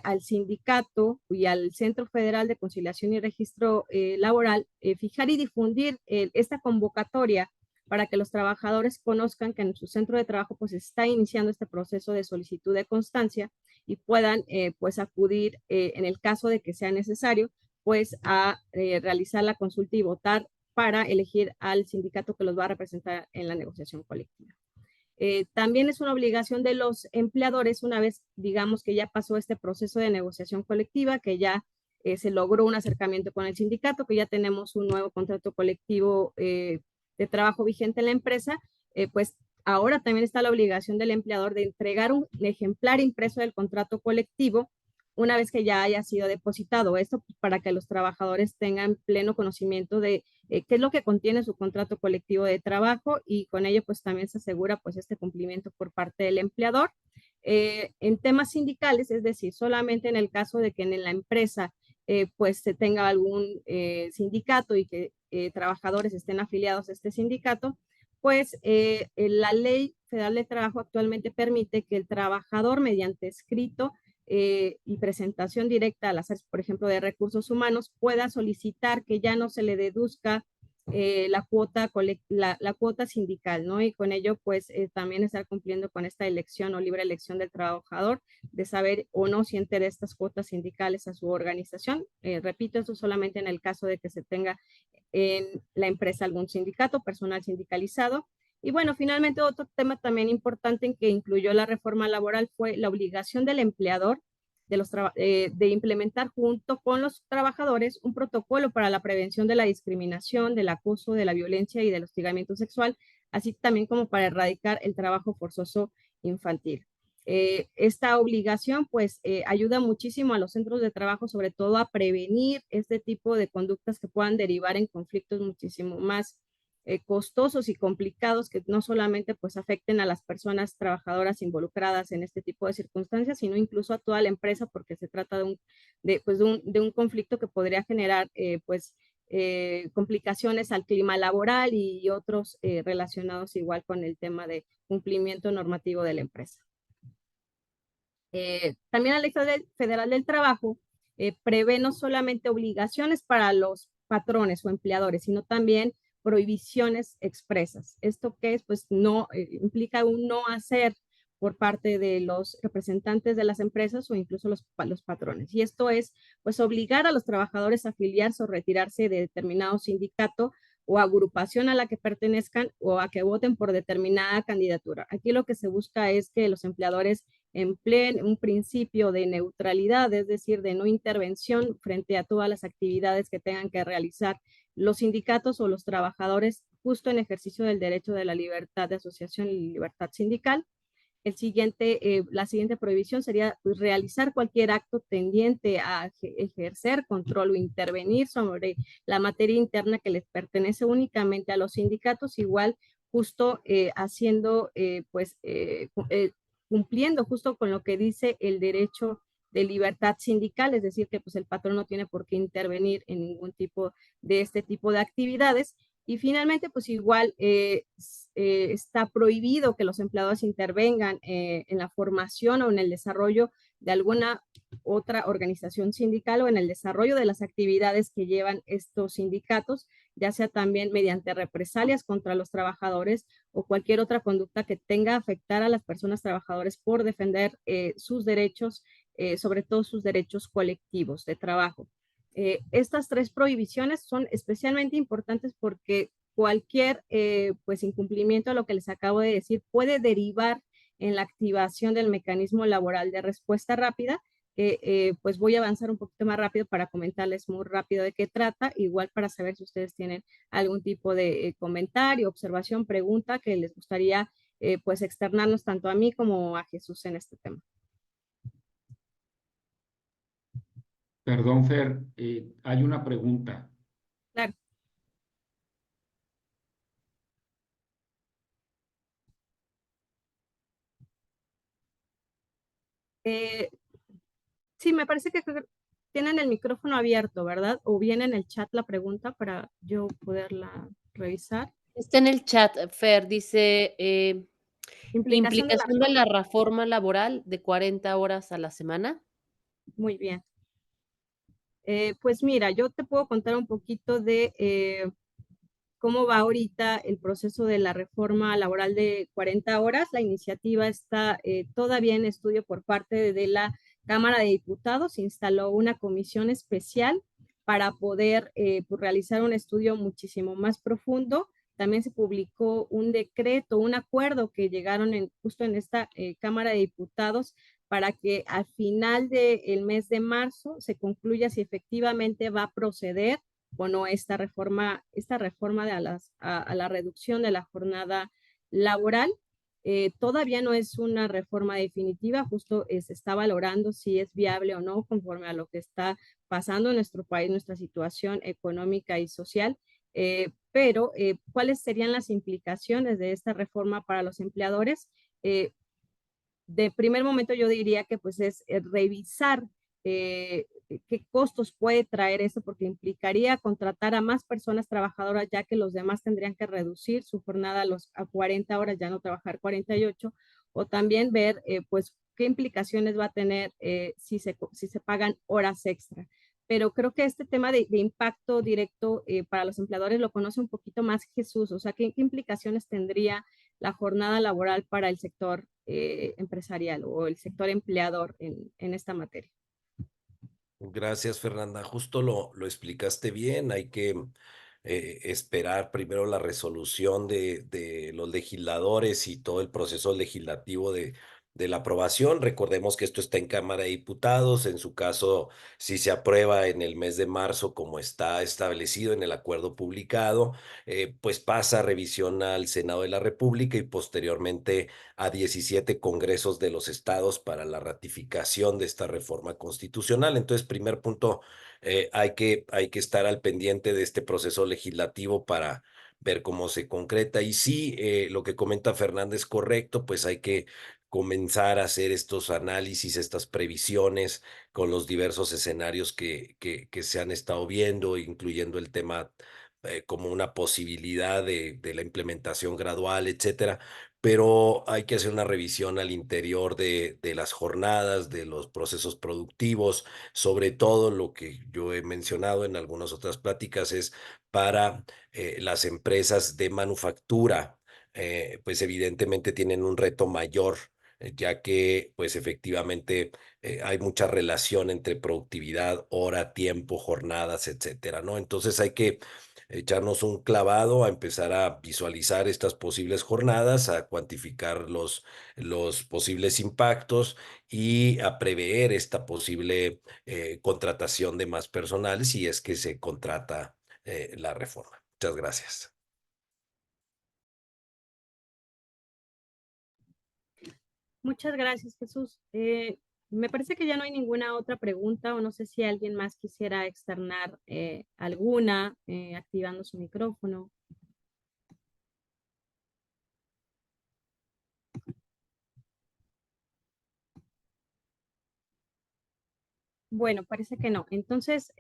al sindicato y al Centro Federal de Conciliación y Registro Laboral fijar y difundir esta convocatoria para que los trabajadores conozcan que en su centro de trabajo pues está iniciando este proceso de solicitud de constancia y puedan pues acudir en el caso de que sea necesario pues a realizar la consulta y votar para elegir al sindicato que los va a representar en la negociación colectiva. También es una obligación de los empleadores una vez, digamos, que ya pasó este proceso de negociación colectiva, que ya se logró un acercamiento con el sindicato, que ya tenemos un nuevo contrato colectivo de trabajo vigente en la empresa, pues ahora también está la obligación del empleador de entregar un ejemplar impreso del contrato colectivo una vez que ya haya sido depositado. Esto para que los trabajadores tengan pleno conocimiento de qué es lo que contiene su contrato colectivo de trabajo y con ello pues también se asegura pues este cumplimiento por parte del empleador. En temas sindicales, es decir, solamente en el caso de que en la empresa pues se tenga algún sindicato y que trabajadores estén afiliados a este sindicato, pues la Ley Federal de Trabajo actualmente permite que el trabajador mediante escrito y presentación directa a las áreas, por ejemplo, de recursos humanos, pueda solicitar que ya no se le deduzca la cuota sindical, ¿no? Y con ello, pues, también estar cumpliendo con esta elección o libre elección del trabajador de saber o no si entiende estas cuotas sindicales a su organización. Repito, eso solamente en el caso de que se tenga en la empresa algún sindicato, personal sindicalizado. Y bueno, finalmente otro tema también importante en que incluyó la reforma laboral fue la obligación del empleador de implementar junto con los trabajadores un protocolo para la prevención de la discriminación, del acoso, de la violencia y del hostigamiento sexual, así también como para erradicar el trabajo forzoso infantil. Esta obligación pues ayuda muchísimo a los centros de trabajo, sobre todo a prevenir este tipo de conductas que puedan derivar en conflictos muchísimo más costosos y complicados que no solamente pues afecten a las personas trabajadoras involucradas en este tipo de circunstancias, sino incluso a toda la empresa porque se trata de un conflicto que podría generar complicaciones al clima laboral y otros relacionados igual con el tema de cumplimiento normativo de la empresa. También la Ley Federal del Trabajo prevé no solamente obligaciones para los patrones o empleadores, sino también prohibiciones expresas. ¿Esto qué es? Pues no, implica un no hacer por parte de los representantes de las empresas o incluso los patrones. Y esto es, pues, obligar a los trabajadores a afiliarse o retirarse de determinado sindicato o agrupación a la que pertenezcan o a que voten por determinada candidatura. Aquí lo que se busca es que los empleadores empleen un principio de neutralidad, es decir, de no intervención frente a todas las actividades que tengan que realizar los sindicatos o los trabajadores justo en ejercicio del derecho de la libertad de asociación y libertad sindical. La siguiente prohibición sería realizar cualquier acto tendiente a ejercer control o intervenir sobre la materia interna que les pertenece únicamente a los sindicatos, igual justo cumpliendo justo con lo que dice el derecho de libertad sindical, es decir, que pues el patrón no tiene por qué intervenir en ningún tipo de este tipo de actividades. Y finalmente, pues igual está prohibido que los empleados intervengan en la formación o en el desarrollo de alguna otra organización sindical o en el desarrollo de las actividades que llevan estos sindicatos, ya sea también mediante represalias contra los trabajadores o cualquier otra conducta que tenga afectar a las personas trabajadoras por defender sus derechos, sobre todo sus derechos colectivos de trabajo. Estas tres prohibiciones son especialmente importantes porque cualquier pues incumplimiento a lo que les acabo de decir puede derivar en la activación del mecanismo laboral de respuesta rápida, que pues voy a avanzar un poquito más rápido para comentarles muy rápido de qué trata, igual para saber si ustedes tienen algún tipo de comentario, observación, pregunta que les gustaría pues externarnos tanto a mí como a Jesús en este tema. Perdón, Fer, hay una pregunta. Claro. Sí, me parece que tienen el micrófono abierto, ¿verdad? O viene en el chat la pregunta para yo poderla revisar. Está en el chat, Fer, dice, Implicación de la implicación de la reforma laboral de 40 horas a la semana. Muy bien. Pues mira, yo te puedo contar un poquito de cómo va ahorita el proceso de la reforma laboral de 40 horas. La iniciativa está todavía en estudio por parte de la Cámara de Diputados. Se instaló una comisión especial para poder pues, realizar un estudio muchísimo más profundo. También se publicó un decreto, un acuerdo que llegaron justo en esta Cámara de Diputados para que al final del mes de marzo se concluya si efectivamente va a proceder o no esta reforma de a la reducción de la jornada laboral. Todavía no es una reforma definitiva, justo se está valorando si es viable o no conforme a lo que está pasando en nuestro país, nuestra situación económica y social. Pero, ¿cuáles serían las implicaciones de esta reforma para los empleadores? De primer momento yo diría que pues es revisar qué costos puede traer eso, porque implicaría contratar a más personas trabajadoras, ya que los demás tendrían que reducir su jornada a 40 horas, ya no trabajar 48, o también ver pues qué implicaciones va a tener si se pagan horas extra. Pero creo que este tema de impacto directo para los empleadores lo conoce un poquito más Jesús, o sea, ¿qué implicaciones tendría la jornada laboral para el sector empresarial o el sector empleador en esta materia? Gracias, Fernanda. Justo lo explicaste bien. Hay que esperar primero la resolución de los legisladores y todo el proceso legislativo de la aprobación. Recordemos que esto está en Cámara de Diputados. En su caso, si se aprueba en el mes de marzo, como está establecido en el acuerdo publicado, pues pasa a revisión al Senado de la República y posteriormente a 17 congresos de los estados para la ratificación de esta reforma constitucional. Entonces, primer punto, hay que estar al pendiente de este proceso legislativo para ver cómo se concreta. Y sí, lo que comenta Fernández es correcto, pues hay que comenzar a hacer estos análisis, estas previsiones con los diversos escenarios que se han estado viendo, incluyendo el tema como una posibilidad de la implementación gradual, etcétera. Pero hay que hacer una revisión al interior de las jornadas, de los procesos productivos, sobre todo lo que yo he mencionado en algunas otras pláticas es para las empresas de manufactura, pues evidentemente tienen un reto mayor, ya que pues efectivamente hay mucha relación entre productividad, hora, tiempo, jornadas, etcétera, ¿no? Entonces hay que echarnos un clavado a empezar a visualizar estas posibles jornadas, a cuantificar los posibles impactos y a prever esta posible contratación de más personal si es que se contrata la reforma. Muchas gracias. Muchas gracias, Jesús. Me parece que ya no hay ninguna otra pregunta o no sé si alguien más quisiera externar alguna, activando su micrófono. Bueno, parece que no. Entonces,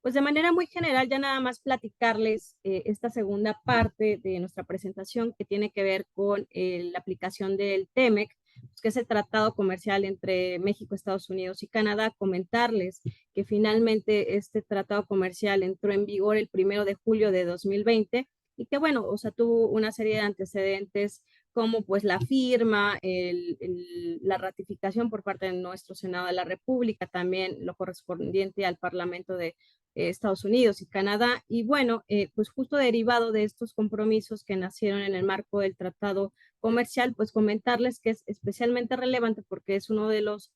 pues de manera muy general, ya nada más platicarles esta segunda parte de nuestra presentación que tiene que ver con la aplicación del TEMEC, pues, que es el tratado comercial entre México, Estados Unidos y Canadá. Comentarles que finalmente este tratado comercial entró en vigor el 1 de julio de 2020 y que, bueno, o sea, tuvo una serie de antecedentes como pues la firma, la ratificación por parte de nuestro Senado de la República, también lo correspondiente al Parlamento de Estados Unidos y Canadá. Y bueno, pues justo derivado de estos compromisos que nacieron en el marco del tratado comercial, pues comentarles que es especialmente relevante porque es uno de los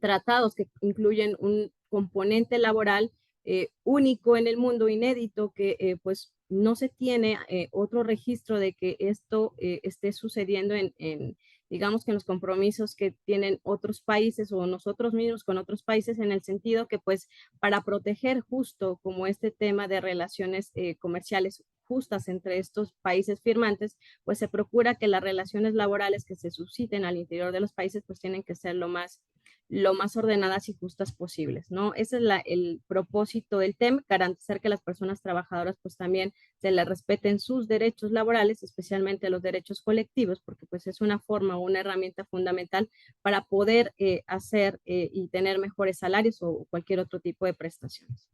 tratados que incluyen un componente laboral único en el mundo, inédito, que pues no se tiene otro registro de que esto esté sucediendo digamos que en los compromisos que tienen otros países o nosotros mismos con otros países, en el sentido que pues para proteger justo como este tema de relaciones comerciales justas entre estos países firmantes, pues se procura que las relaciones laborales que se susciten al interior de los países pues tienen que ser lo más ordenadas y justas posibles, ¿no? Ese es el propósito del TEM, garantizar que las personas trabajadoras pues también se les respeten sus derechos laborales, especialmente los derechos colectivos, porque pues es una forma o una herramienta fundamental para poder hacer y tener mejores salarios o cualquier otro tipo de prestaciones.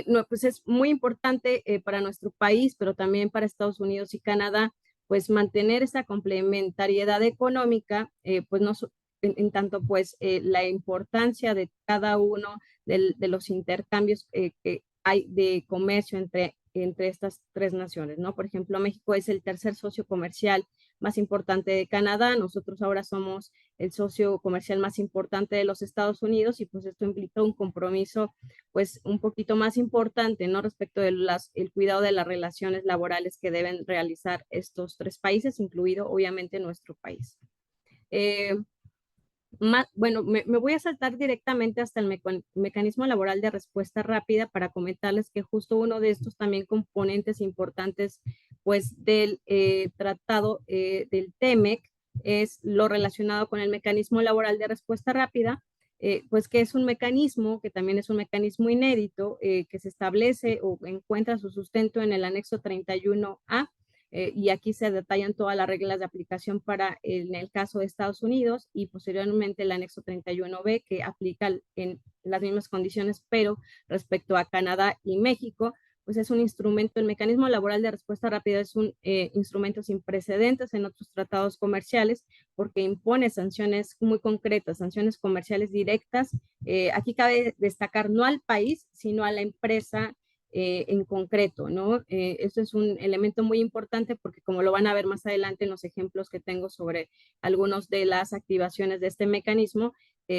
No, pues es muy importante para nuestro país, pero también para Estados Unidos y Canadá, pues mantener esa complementariedad económica, pues no en tanto pues la importancia de cada uno de los intercambios que hay de comercio entre estas tres naciones, ¿no? Por ejemplo, México es el tercer socio comercial más importante de Canadá, nosotros ahora somos el socio comercial más importante de los Estados Unidos y pues esto implica un compromiso pues un poquito más importante, ¿no? Respecto de el cuidado de las relaciones laborales que deben realizar estos tres países, incluido obviamente nuestro país. Bueno, me voy a saltar directamente hasta el mecanismo laboral de respuesta rápida para comentarles que justo uno de estos también componentes importantes pues del tratado del TEMEC es lo relacionado con el mecanismo laboral de respuesta rápida, pues que es un mecanismo que también es un mecanismo inédito que se establece o encuentra su sustento en el anexo 31A. Y aquí se detallan todas las reglas de aplicación para en el caso de Estados Unidos y posteriormente el anexo 31B que aplica en las mismas condiciones, pero respecto a Canadá y México, pues es un instrumento, el mecanismo laboral de respuesta rápida es un instrumento sin precedentes en otros tratados comerciales porque impone sanciones muy concretas, sanciones comerciales directas. Aquí cabe destacar no al país, sino a la empresa en concreto, ¿no? Esto es un elemento muy importante porque como lo van a ver más adelante en los ejemplos que tengo sobre algunas de las activaciones de este mecanismo,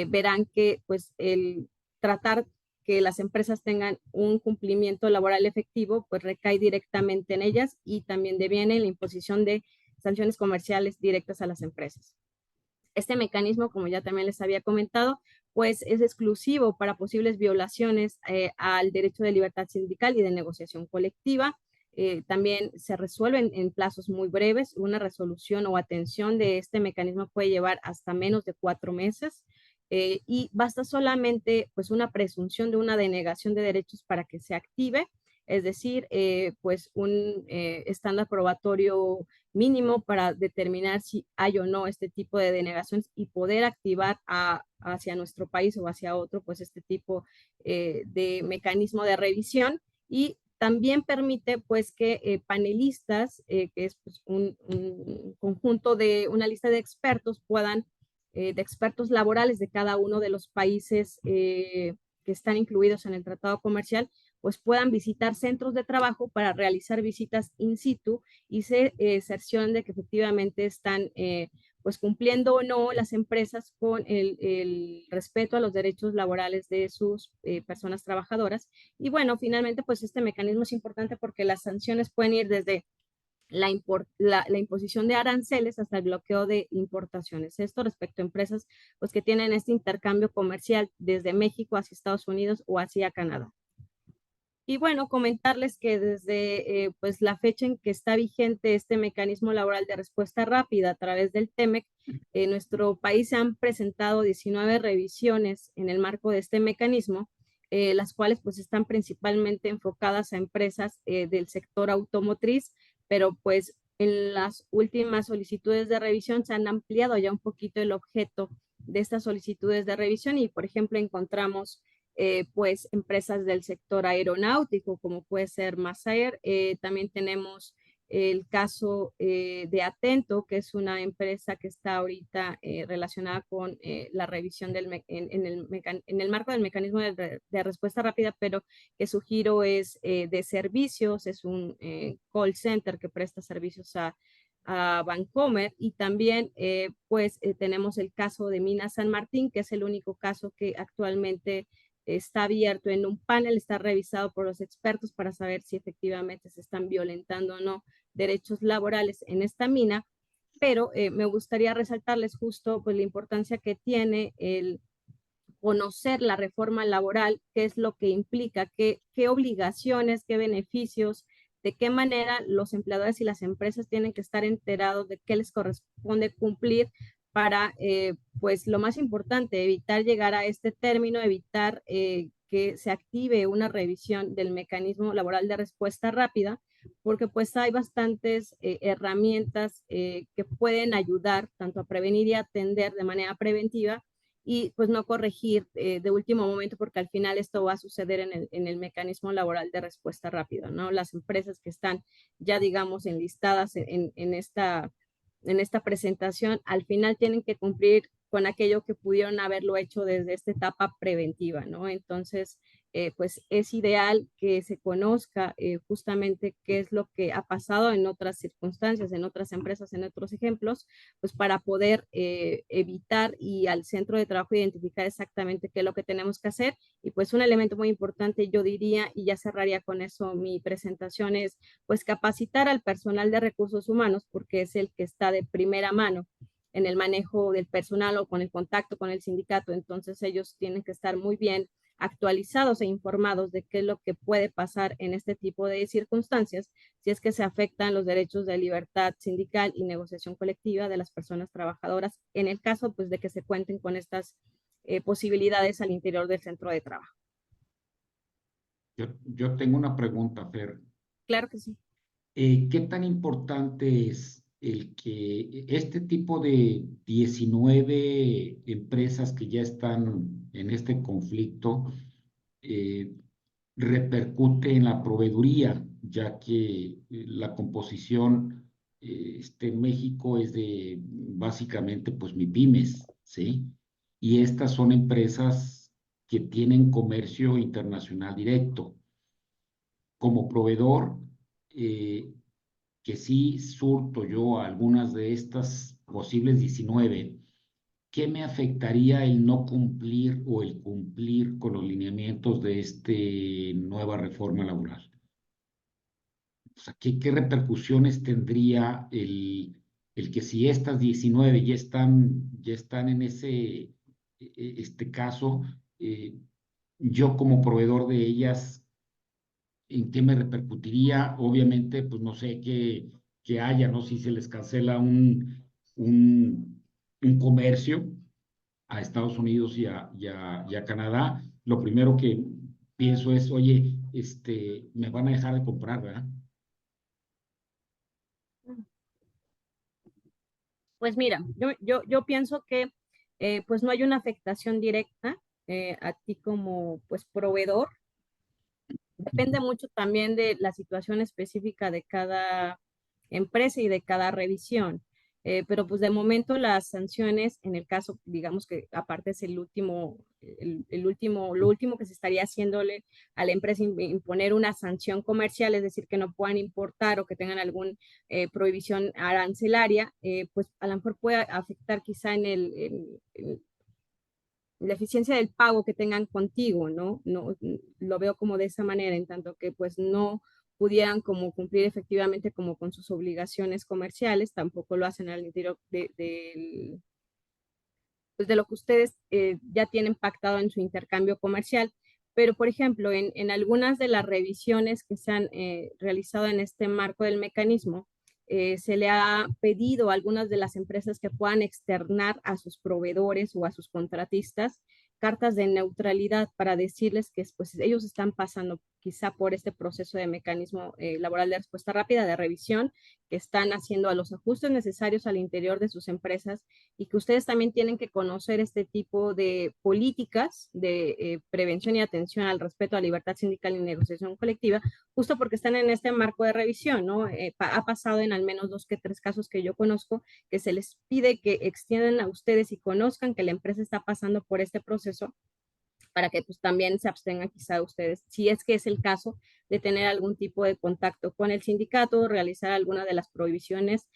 verán que pues el tratar que las empresas tengan un cumplimiento laboral efectivo, pues recae directamente en ellas y también deviene la imposición de sanciones comerciales directas a las empresas. Este mecanismo, como ya también les había comentado, pues es exclusivo para posibles violaciones al derecho de libertad sindical y de negociación colectiva. También se resuelven en plazos muy breves. Una resolución o atención de este mecanismo puede llevar hasta menos de 4 meses. Y basta solamente pues una presunción de una denegación de derechos para que se active, es decir, pues un estándar probatorio mínimo para determinar si hay o no este tipo de denegaciones y poder activar hacia nuestro país o hacia otro, pues este tipo de mecanismo de revisión y también permite pues que panelistas, que es pues, un conjunto de una lista de expertos puedan de expertos laborales de cada uno de los países que están incluidos en el tratado comercial, pues puedan visitar centros de trabajo para realizar visitas in situ y se cercioren de que efectivamente están pues cumpliendo o no las empresas con el respeto a los derechos laborales de sus personas trabajadoras. Y bueno, finalmente pues este mecanismo es importante porque las sanciones pueden ir desde la imposición de aranceles hasta el bloqueo de importaciones. Esto respecto a empresas pues, que tienen este intercambio comercial desde México hacia Estados Unidos o hacia Canadá. Y bueno, comentarles que desde pues la fecha en que está vigente este mecanismo laboral de respuesta rápida a través del TEMEC, en nuestro país se han presentado 19 revisiones en el marco de este mecanismo, las cuales pues están principalmente enfocadas a empresas del sector automotriz, pero pues en las últimas solicitudes de revisión se han ampliado ya un poquito el objeto de estas solicitudes de revisión y por ejemplo encontramos pues empresas del sector aeronáutico como puede ser Masair. También tenemos el caso de Atento, que es una empresa que está ahorita relacionada con la revisión en el marco del mecanismo de respuesta rápida, pero que su giro es de servicios, es un call center que presta servicios a Vancomer y también pues tenemos el caso de Mina San Martín, que es el único caso que actualmente está abierto en un panel, está revisado por los expertos para saber si efectivamente se están violentando o no derechos laborales en esta mina, pero me gustaría resaltarles justo pues, la importancia que tiene el conocer la reforma laboral, qué es lo que implica, qué obligaciones, qué beneficios de qué manera los empleadores y las empresas tienen que estar enterados de qué les corresponde cumplir para, pues lo más importante, evitar llegar a este término, evitar que se active una revisión del mecanismo laboral de respuesta rápida, porque pues hay bastantes herramientas que pueden ayudar tanto a prevenir y atender de manera preventiva y pues no corregir de último momento, porque al final esto va a suceder en el mecanismo laboral de respuesta rápida, ¿no? Las empresas que están ya, digamos, enlistadas en esta presentación, al final tienen que cumplir con aquello que pudieron haberlo hecho desde esta etapa preventiva, ¿no? Entonces, pues es ideal que se conozca justamente qué es lo que ha pasado en otras circunstancias, en otras empresas, en otros ejemplos, pues para poder evitar y al centro de trabajo identificar exactamente qué es lo que tenemos que hacer. Y pues un elemento muy importante, yo diría, y ya cerraría con eso mi presentación, es pues capacitar al personal de recursos humanos, porque es el que está de primera mano en el manejo del personal o con el contacto con el sindicato. Entonces ellos tienen que estar muy bien actualizados e informados de qué es lo que puede pasar en este tipo de circunstancias si es que se afectan los derechos de libertad sindical y negociación colectiva de las personas trabajadoras, en el caso pues de que se cuenten con estas posibilidades al interior del centro de trabajo. Yo tengo una pregunta, Fer. Claro que sí. ¿Qué tan importante es el que este tipo de 19 empresas que ya están en este conflicto repercute en la proveeduría, ya que la composición en México es de básicamente pues MIPYMES, ¿sí? Y estas son empresas que tienen comercio internacional directo. Como proveedor, que sí surto yo a algunas de estas posibles 19, ¿qué me afectaría el no cumplir o el cumplir con los lineamientos de esta nueva reforma laboral? O sea, ¿qué repercusiones tendría el que si estas 19 ya están en este caso, yo como proveedor de ellas, ¿en qué me repercutiría? Obviamente, pues no sé qué haya, ¿no? Si se les cancela un comercio a Estados Unidos y a Canadá, lo primero que pienso es, oye, me van a dejar de comprar, ¿verdad? Pues mira, yo pienso que pues no hay una afectación directa a ti como pues proveedor. Depende mucho también de la situación específica de cada empresa y de cada revisión. Pero pues de momento las sanciones, en el caso, digamos que aparte es lo último que se estaría haciéndole a la empresa imponer una sanción comercial, es decir, que no puedan importar o que tengan alguna prohibición arancelaria, pues a lo mejor puede afectar quizá en la eficiencia del pago que tengan contigo, ¿no? No lo veo como de esa manera, en tanto que pues no pudieran como cumplir efectivamente como con sus obligaciones comerciales, tampoco lo hacen al interior pues de lo que ustedes ya tienen pactado en su intercambio comercial. Pero, por ejemplo, en algunas de las revisiones que se han realizado en este marco del mecanismo, se le ha pedido a algunas de las empresas que puedan externar a sus proveedores o a sus contratistas cartas de neutralidad para decirles que pues, ellos están pasando quizá por este proceso de mecanismo laboral de respuesta rápida, de revisión, que están haciendo a los ajustes necesarios al interior de sus empresas y que ustedes también tienen que conocer este tipo de políticas de prevención y atención al respeto a libertad sindical y negociación colectiva, justo porque están en este marco de revisión, ¿no? Ha pasado en al menos 2 que 3 casos que yo conozco que se les pide que extiendan a ustedes y conozcan que la empresa está pasando por este proceso para que pues también se abstengan quizá ustedes, si es que es el caso, de tener algún tipo de contacto con el sindicato, realizar alguna de las prohibiciones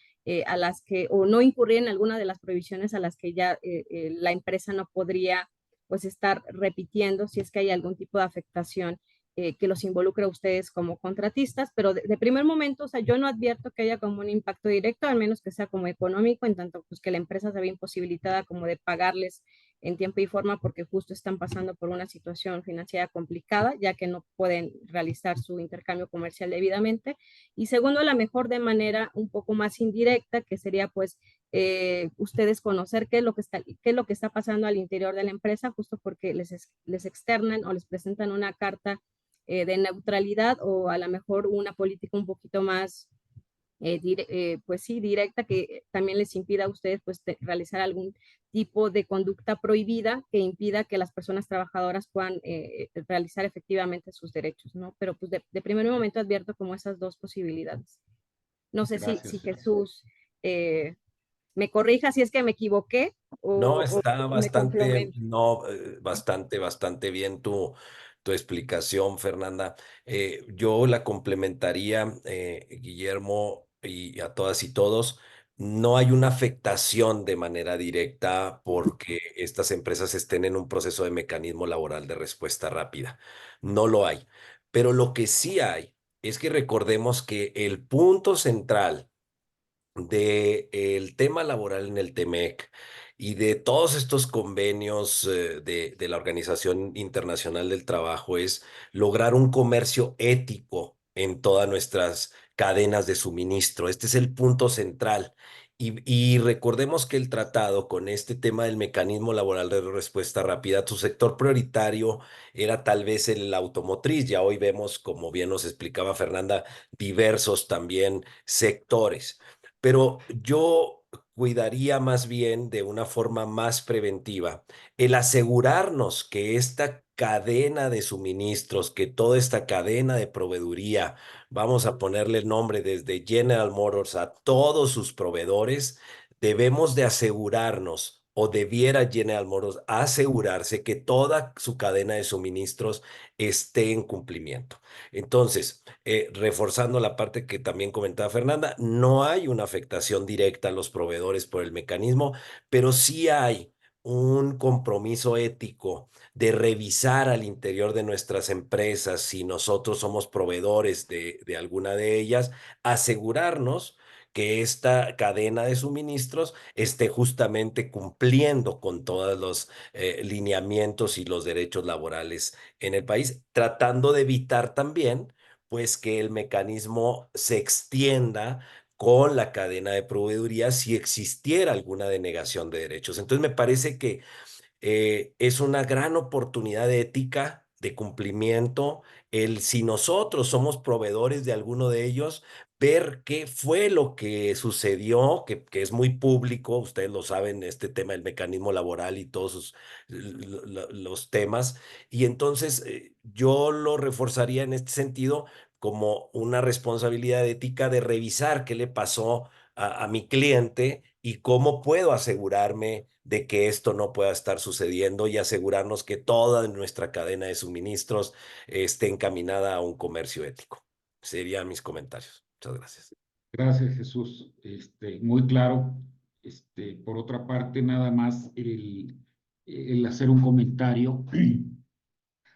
a las que, o no incurrir en alguna de las prohibiciones a las que ya la empresa no podría pues estar repitiendo si es que hay algún tipo de afectación que los involucre a ustedes como contratistas, pero de primer momento, o sea, yo no advierto que haya como un impacto directo, al menos que sea como económico, en tanto pues que la empresa se ve imposibilitada como de pagarles en tiempo y forma porque justo están pasando por una situación financiera complicada, ya que no pueden realizar su intercambio comercial debidamente. Y segundo, a lo mejor de manera un poco más indirecta, que sería pues ustedes conocer qué es lo que está pasando al interior de la empresa, justo porque les externan o les presentan una carta de neutralidad o a lo mejor una política un poquito más pues sí, directa, que también les impida a ustedes pues realizar algún tipo de conducta prohibida que impida que las personas trabajadoras puedan realizar efectivamente sus derechos, ¿no? Pero pues de primer momento advierto como esas dos posibilidades. No sé si Jesús me corrija si es que me equivoqué No, o está me bastante, complemento. no, bastante bien tu explicación, Fernanda. Yo la complementaría, Guillermo, y a todas y todos. No hay una afectación de manera directa porque estas empresas estén en un proceso de mecanismo laboral de respuesta rápida. No lo hay. Pero lo que sí hay es que recordemos que el punto central del tema laboral en el TEMEC y de todos estos convenios de la Organización Internacional del Trabajo es lograr un comercio ético en todas nuestras cadenas de suministro. Este es el punto central. Y recordemos que el tratado con este tema del mecanismo laboral de respuesta rápida, su sector prioritario era tal vez el automotriz. Ya hoy vemos, como bien nos explicaba Fernanda, diversos también sectores. Pero yo cuidaría más bien de una forma más preventiva el asegurarnos que esta cadena de suministros, que toda esta cadena de proveeduría, vamos a ponerle el nombre desde General Motors a todos sus proveedores, debemos de asegurarnos o debiera General Motors asegurarse que toda su cadena de suministros esté en cumplimiento. Entonces, reforzando la parte que también comentaba Fernanda, no hay una afectación directa a los proveedores por el mecanismo, pero sí hay un compromiso ético de revisar al interior de nuestras empresas si nosotros somos proveedores de alguna de ellas, asegurarnos que esta cadena de suministros esté justamente cumpliendo con todos los lineamientos y los derechos laborales en el país, tratando de evitar también pues que el mecanismo se extienda con la cadena de proveeduría si existiera alguna denegación de derechos. Entonces me parece que es una gran oportunidad ética de cumplimiento el si nosotros somos proveedores de alguno de ellos, ver qué fue lo que sucedió, que es muy público, ustedes lo saben, este tema del mecanismo laboral y todos los temas, y entonces yo lo reforzaría en este sentido como una responsabilidad ética de revisar qué le pasó a mi cliente y cómo puedo asegurarme de que esto no pueda estar sucediendo y asegurarnos que toda nuestra cadena de suministros esté encaminada a un comercio ético. Serían mis comentarios. Muchas gracias. Gracias, Jesús. Muy claro. Por otra parte, nada más el hacer un comentario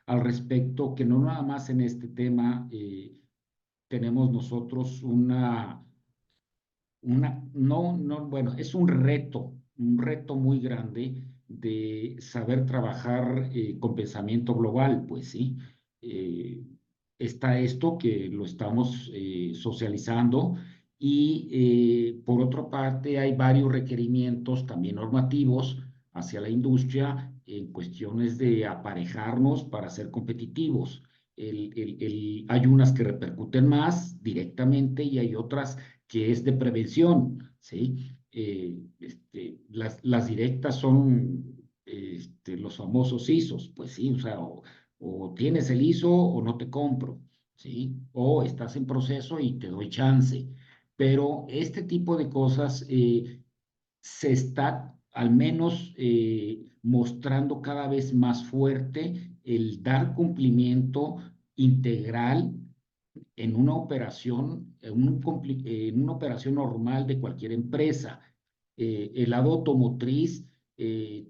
al respecto, que no nada más en este tema tenemos nosotros bueno, es un reto muy grande de saber trabajar con pensamiento global, pues sí. Eh, Está esto que lo estamos socializando y por otra parte hay varios requerimientos también normativos hacia la industria en cuestiones de aparejarnos para ser competitivos. Hay unas que repercuten más directamente y hay otras que es de prevención, ¿sí? Las directas son los famosos ISOs, pues sí, o sea, o tienes el ISO o no te compro, ¿sí? O estás en proceso y te doy chance. Pero este tipo de cosas se está al menos mostrando cada vez más fuerte el dar cumplimiento integral en una operación, en una operación normal de cualquier empresa. El lado automotriz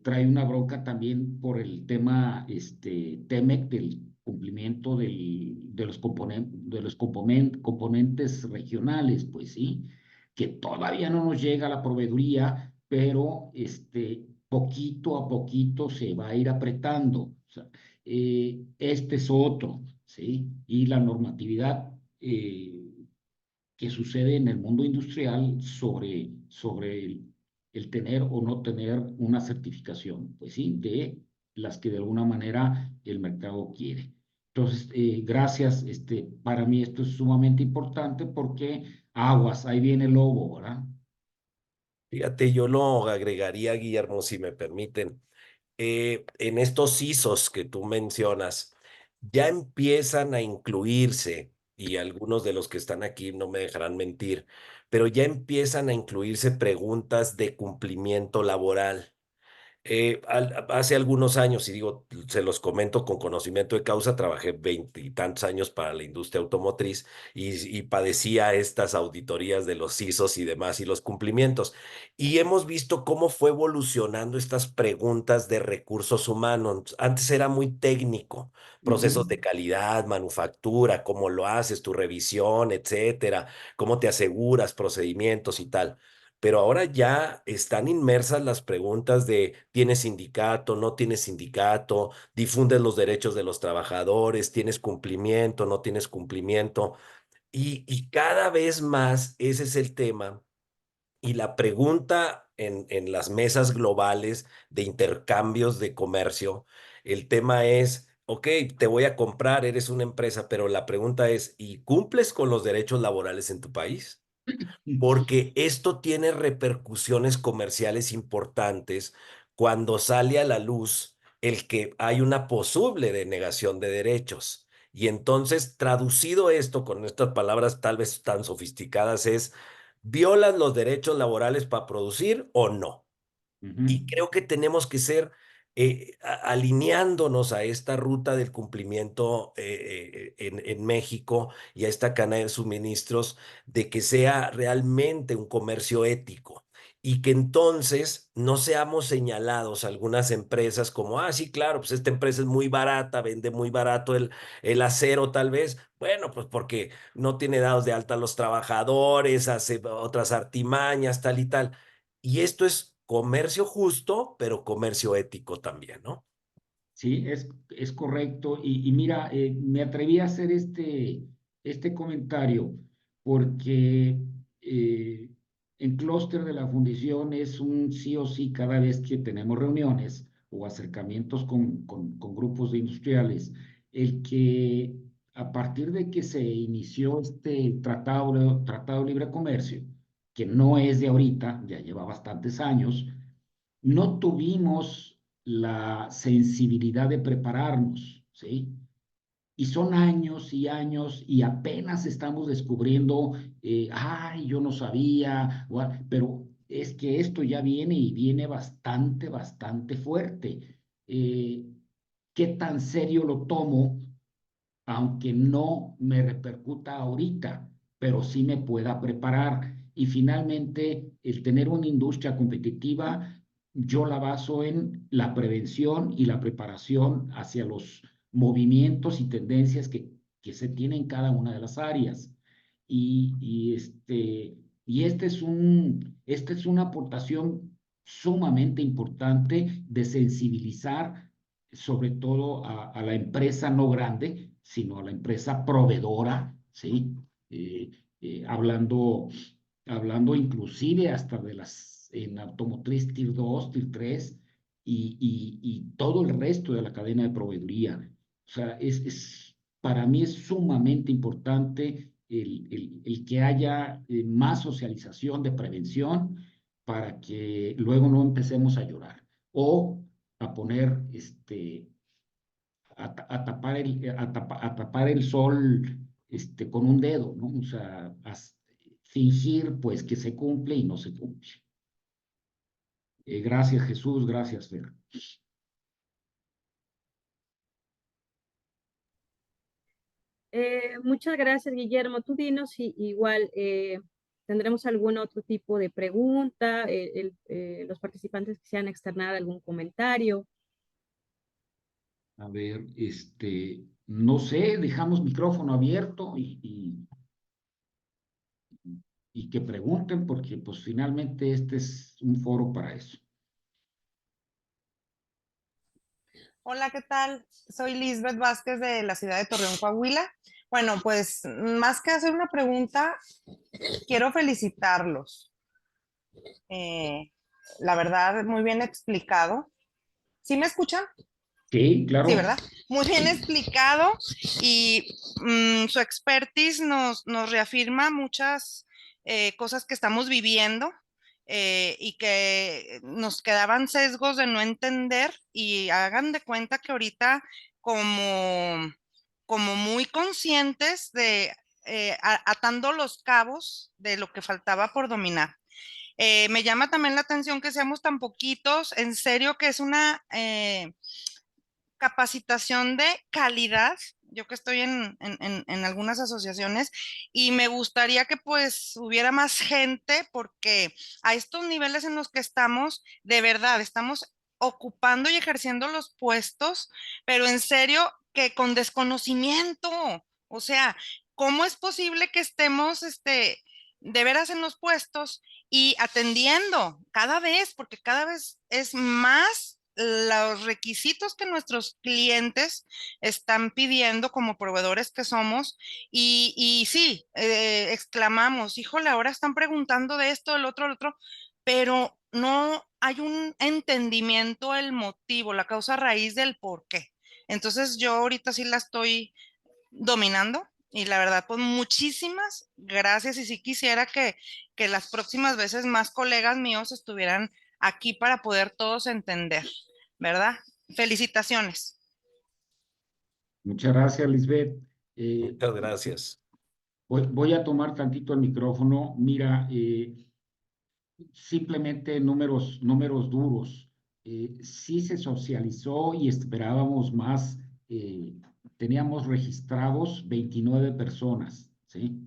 trae una bronca también por el tema TEMEC del cumplimiento de los componentes regionales, pues sí, que todavía no nos llega a la proveeduría, pero poquito a poquito se va a ir apretando. O sea, este es otro, ¿sí? Y la normatividad que sucede en el mundo industrial sobre el tener o no tener una certificación, pues sí, de las que de alguna manera el mercado quiere. Entonces, gracias, para mí esto es sumamente importante porque aguas, ahí viene el lobo, ¿verdad? Fíjate, yo lo agregaría, Guillermo, si me permiten. En estos ISOs que tú mencionas, ya empiezan a incluirse, y algunos de los que están aquí no me dejarán mentir, pero ya empiezan a incluirse preguntas de cumplimiento laboral. Hace algunos años, y digo, se los comento con conocimiento de causa, trabajé 20 y tantos años para la industria automotriz y padecía estas auditorías de los ISOs y demás y los cumplimientos. Y hemos visto cómo fue evolucionando estas preguntas de recursos humanos. Antes era muy técnico, procesos Ujú. de calidad, manufactura, cómo lo haces, tu revisión, etcétera, cómo te aseguras, procedimientos y tal. Pero ahora ya están inmersas las preguntas de ¿tienes sindicato, no tienes sindicato? ¿Difundes los derechos de los trabajadores? ¿Tienes cumplimiento, no tienes cumplimiento? Y cada vez más ese es el tema. Y la pregunta en las mesas globales de intercambios de comercio, el tema es, ok, te voy a comprar, eres una empresa, pero la pregunta es, ¿y cumples con los derechos laborales en tu país? Porque esto tiene repercusiones comerciales importantes cuando sale a la luz el que hay una posible denegación de derechos. Y entonces, traducido esto con estas palabras tal vez tan sofisticadas, es, ¿violan los derechos laborales para producir o no? Ujú. Y creo que tenemos que ser alineándonos a esta ruta del cumplimiento en México y a esta cadena de suministros, de que sea realmente un comercio ético y que entonces no seamos señalados algunas empresas como, ah, sí, claro, pues esta empresa es muy barata, vende muy barato el acero tal vez. Bueno, pues porque no tiene dados de alta a los trabajadores, hace otras artimañas, tal y tal. Y esto es comercio justo, pero comercio ético también, ¿no? Sí, es correcto. Y mira, me atreví a hacer este comentario porque en clúster de la fundición es un sí o sí cada vez que tenemos reuniones o acercamientos con grupos de industriales, el que a partir de que se inició este tratado de libre comercio, que no es de ahorita, ya lleva bastantes años, no tuvimos la sensibilidad de prepararnos, ¿sí? Y son años y años y apenas estamos descubriendo, ay, yo no sabía, pero es que esto ya viene y viene bastante, bastante fuerte. Eh, ¿Qué tan serio lo tomo? Aunque no me repercuta ahorita, pero sí me pueda preparar. Y finalmente, el tener una industria competitiva, yo la baso en la prevención y la preparación hacia los movimientos y tendencias que se tienen en cada una de las áreas. Esta es una aportación sumamente importante de sensibilizar sobre todo a la empresa no grande, sino a la empresa proveedora, ¿sí? Eh, hablando inclusive hasta de las en automotriz Tier 2, Tier 3 y todo el resto de la cadena de proveeduría. O sea, para mí es sumamente importante el que haya más socialización de prevención para que luego no empecemos a llorar o a poner a tapar el sol con un dedo, ¿no? O sea, fingir pues que se cumple y no se cumple. Gracias Jesús, gracias Fer. Muchas gracias, Guillermo. Tú dinos si igual tendremos algún otro tipo de pregunta, los participantes quisieran externar algún comentario. A ver, no sé, dejamos micrófono abierto y que pregunten porque pues finalmente este es un foro para eso. Hola, ¿qué tal? Soy Lisbeth Vázquez de la ciudad de Torreón, Coahuila. Bueno, pues más que hacer una pregunta, quiero felicitarlos. Eh, la verdad, muy bien explicado. ¿Sí me escuchan? Sí, Sí, claro. ¿verdad? Muy bien explicado y su expertise nos reafirma muchas cosas que estamos viviendo y que nos quedaban sesgos de no entender y hagan de cuenta que ahorita como muy conscientes de atando los cabos de lo que faltaba por dominar. Me llama también la atención que seamos tan poquitos, en serio que es una capacitación de calidad, yo que estoy en algunas asociaciones, y me gustaría que pues hubiera más gente porque a estos niveles en los que estamos, de verdad, estamos ocupando y ejerciendo los puestos, pero en serio que con desconocimiento, o sea, ¿cómo es posible que estemos de veras en los puestos y atendiendo cada vez, porque cada vez es más los requisitos que nuestros clientes están pidiendo como proveedores que somos y sí, exclamamos, híjole, ahora están preguntando de esto, del otro, pero no hay un entendimiento, el motivo, la causa raíz del por qué. Entonces yo ahorita sí la estoy dominando y la verdad, pues muchísimas gracias y sí quisiera que las próximas veces más colegas míos estuvieran aquí para poder todos entender, ¿verdad? Felicitaciones. Muchas gracias, Lisbeth. Muchas gracias. Voy a tomar tantito el micrófono. Mira, simplemente números duros. Sí se socializó y esperábamos más. Teníamos registrados 29 personas, ¿sí?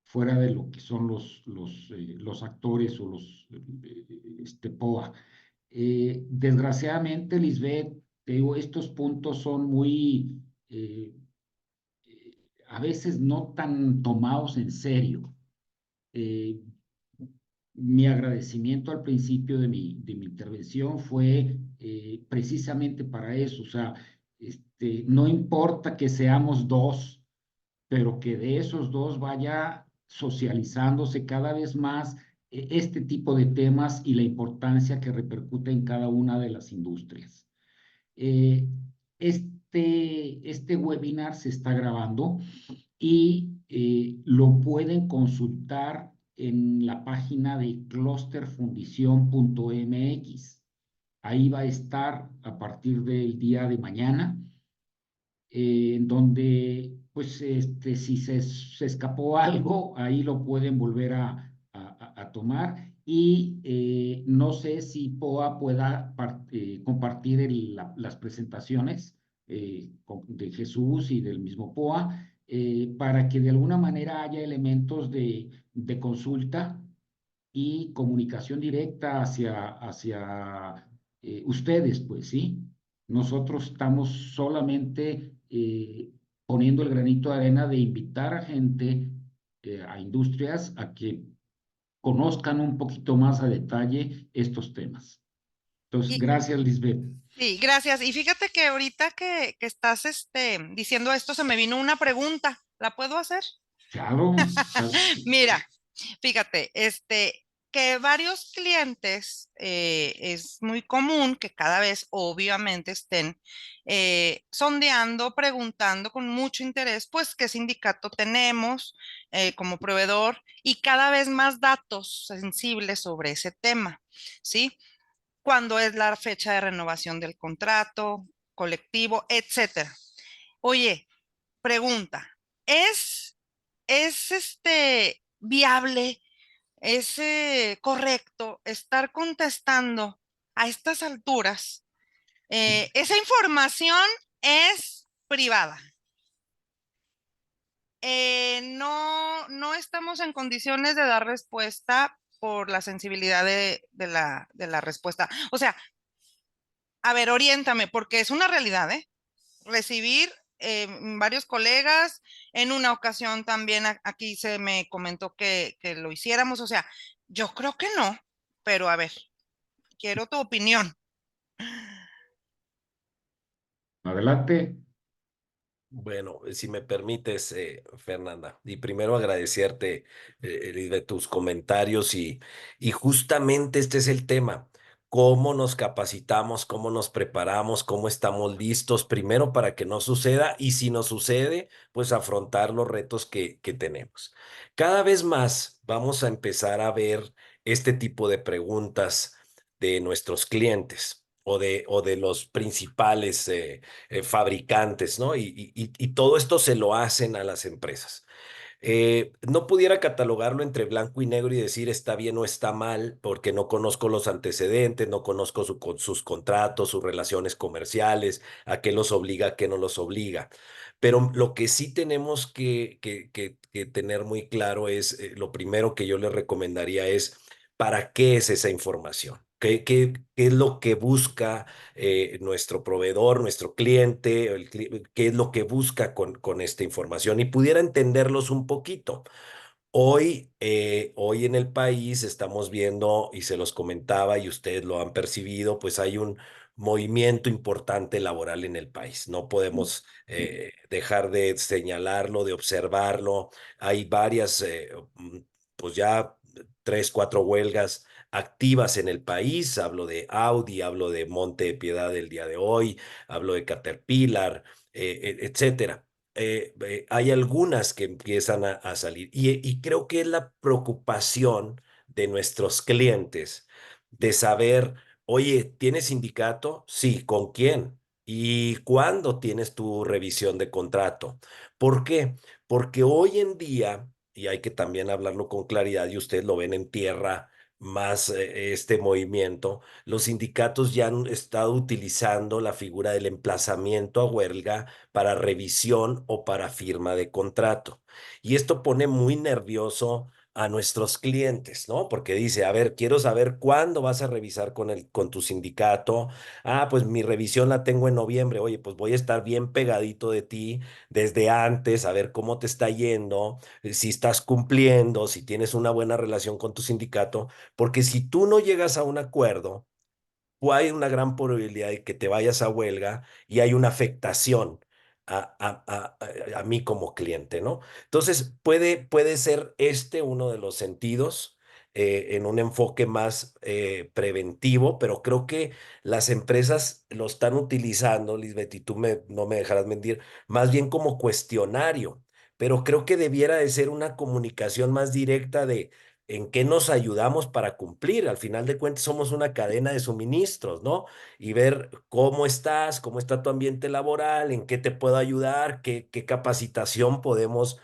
Fuera de lo que son los actores o los POA. Desgraciadamente, Lisbeth, te digo, estos puntos son muy, a veces no tan tomados en serio. Eh, Mi agradecimiento al principio de mi intervención fue precisamente para eso, o sea, no importa que seamos dos, pero que de esos dos vaya socializándose cada vez más este tipo de temas y la importancia que repercute en cada una de las industrias. Eh, este webinar se está grabando y lo pueden consultar en la página de clusterfundición.mx. Ahí va a estar a partir del día de mañana, en donde, pues, si se escapó algo, ahí lo pueden volver a tomar. Y no sé si POA pueda compartir las presentaciones de Jesús y del mismo POA, para que de alguna manera haya elementos de consulta y comunicación directa hacia ustedes, pues, ¿sí? Nosotros estamos solamente poniendo el granito de arena de invitar a gente, a industrias, a que conozcan un poquito más a detalle estos temas. Entonces, Y, gracias, Lisbeth. sí, gracias. Y fíjate que ahorita que estás diciendo esto, se me vino una pregunta. ¿La puedo hacer? Claro. Mira, fíjate, que varios clientes es muy común que cada vez obviamente estén sondeando, preguntando con mucho interés, pues qué sindicato tenemos como proveedor y cada vez más datos sensibles sobre ese tema, ¿sí? Cuándo es la fecha de renovación del contrato colectivo, etcétera. Oye, pregunta, ¿es viable? ¿Es correcto estar contestando a estas alturas? Esa información es privada. No estamos en condiciones de dar respuesta por la sensibilidad de la respuesta. O sea, a ver, oriéntame, porque es una realidad, ¿eh? Recibir varios colegas. En una ocasión también aquí se me comentó que lo hiciéramos. O sea, yo creo que no, pero a ver, quiero tu opinión. Adelante. Bueno, si me permites, Fernanda, y primero agradecerte, de tus comentarios y justamente este es el tema, cómo nos capacitamos, cómo nos preparamos, cómo estamos listos, primero para que no suceda y si nos sucede, pues afrontar los retos que tenemos. Cada vez más vamos a empezar a ver este tipo de preguntas de nuestros clientes o de los principales fabricantes, ¿no? Y todo esto se lo hacen a las empresas. No pudiera catalogarlo entre blanco y negro y decir está bien o está mal, porque no conozco los antecedentes, no conozco sus contratos, sus relaciones comerciales, a qué los obliga, a qué no los obliga. Pero lo que sí tenemos que tener muy claro es, lo primero que yo les recomendaría es, ¿para qué es esa información? ¿Qué es lo que busca nuestro proveedor, nuestro cliente, qué es lo que busca con esta información? Y pudiera entenderlos un poquito. Hoy en el país estamos viendo, y se los comentaba y ustedes lo han percibido, pues hay un movimiento importante laboral en el país. No podemos dejar de señalarlo, de observarlo. Hay varias, pues ya 3, 4 huelgas activas en el país. Hablo de Audi, hablo de Monte de Piedad del día de hoy, hablo de Caterpillar, etcétera. Hay algunas que empiezan a salir y creo que es la preocupación de nuestros clientes de saber, oye, ¿tienes sindicato? Sí, ¿con quién? ¿Y cuándo tienes tu revisión de contrato? ¿Por qué? Porque hoy en día, y hay que también hablarlo con claridad, y ustedes lo ven en tierra más este movimiento, los sindicatos ya han estado utilizando la figura del emplazamiento a huelga para revisión o para firma de contrato. Y esto pone muy nervioso a nuestros clientes, ¿no? Porque dice, a ver, quiero saber cuándo vas a revisar con tu sindicato. Ah, pues mi revisión la tengo en noviembre. Oye, pues voy a estar bien pegadito de ti desde antes, a ver cómo te está yendo, si estás cumpliendo, si tienes una buena relación con tu sindicato, porque si tú no llegas a un acuerdo, hay una gran probabilidad de que te vayas a huelga y hay una afectación a mí como cliente, ¿no? Entonces, puede ser este uno de los sentidos en un enfoque más preventivo, pero creo que las empresas lo están utilizando, Lisbeth, y tú no me dejarás mentir, más bien como cuestionario, pero creo que debiera de ser una comunicación más directa de en qué nos ayudamos para cumplir. Al final de cuentas somos una cadena de suministros, ¿no? Y ver cómo estás, cómo está tu ambiente laboral, en qué te puedo ayudar, qué capacitación podemos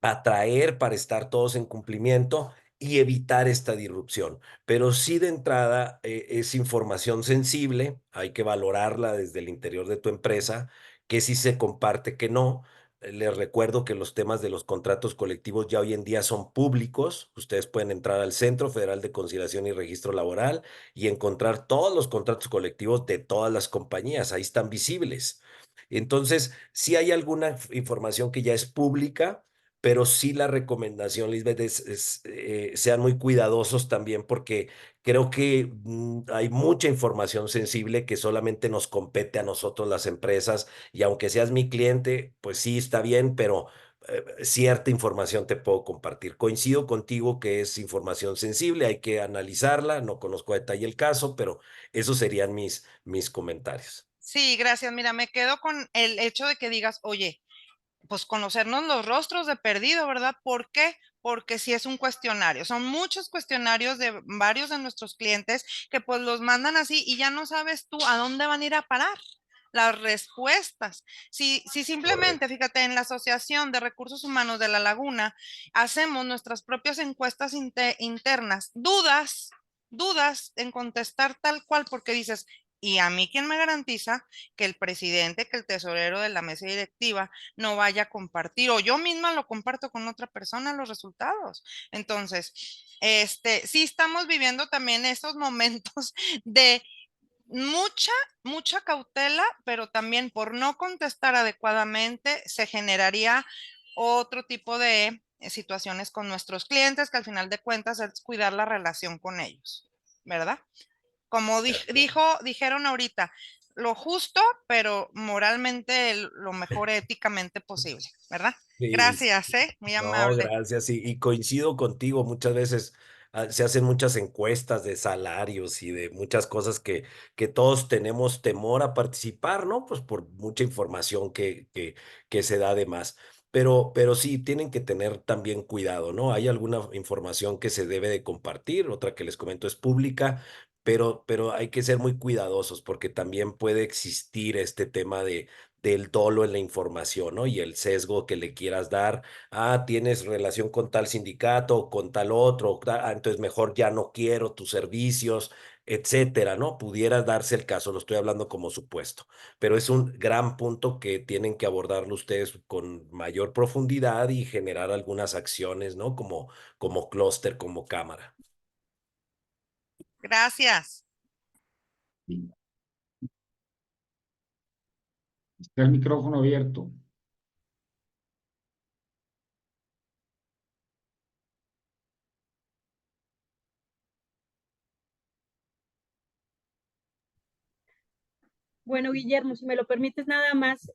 atraer para estar todos en cumplimiento y evitar esta disrupción. Pero sí de entrada es información sensible, hay que valorarla desde el interior de tu empresa, que sí se comparte, que no. Les recuerdo que los temas de los contratos colectivos ya hoy en día son públicos. Ustedes pueden entrar al Centro Federal de Conciliación y Registro Laboral y encontrar todos los contratos colectivos de todas las compañías. Ahí están visibles. Entonces, si hay alguna información que ya es pública, pero sí la recomendación, Lisbeth, sean muy cuidadosos también porque creo que hay mucha información sensible que solamente nos compete a nosotros las empresas y aunque seas mi cliente, pues sí está bien, pero cierta información te puedo compartir. Coincido contigo que es información sensible, hay que analizarla, no conozco a detalle el caso, pero esos serían mis comentarios. Sí, gracias. Mira, me quedo con el hecho de que digas, oye, pues conocernos los rostros de perdido, ¿verdad? ¿Por qué? Porque si es un cuestionario, son muchos cuestionarios de varios de nuestros clientes que pues los mandan así y ya no sabes tú a dónde van a ir a parar las respuestas. Si simplemente, Correcto. fíjate, en la Asociación de Recursos Humanos de La Laguna hacemos nuestras propias encuestas internas, dudas en contestar tal cual, porque dices, ¿y a mí quién me garantiza que el presidente, que el tesorero de la mesa directiva no vaya a compartir o yo misma lo comparto con otra persona los resultados? Entonces, sí estamos viviendo también esos momentos de mucha cautela, pero también por no contestar adecuadamente se generaría otro tipo de situaciones con nuestros clientes que al final de cuentas es cuidar la relación con ellos, ¿verdad? Como De acuerdo. dijeron ahorita, lo justo, pero moralmente lo mejor éticamente posible, ¿verdad? Sí, Gracias, muy no, amable. gracias. Y coincido contigo, muchas veces se hacen muchas encuestas de salarios y de muchas cosas que todos tenemos temor a participar, ¿no? Pues por mucha información que se da de más. Pero sí, tienen que tener también cuidado, ¿no? Hay alguna información que se debe de compartir, otra que les comento es pública, pero hay que ser muy cuidadosos porque también puede existir este tema del dolo en la información, ¿no? Y el sesgo que le quieras dar. Tienes relación con tal sindicato, con tal otro, entonces mejor ya no quiero tus servicios, etcétera, ¿no? Pudiera darse el caso, lo estoy hablando como supuesto, pero es un gran punto que tienen que abordarlo ustedes con mayor profundidad y generar algunas acciones, ¿no? Como clúster, como cámara. Gracias. Está el micrófono abierto. Bueno, Guillermo, si me lo permites nada más,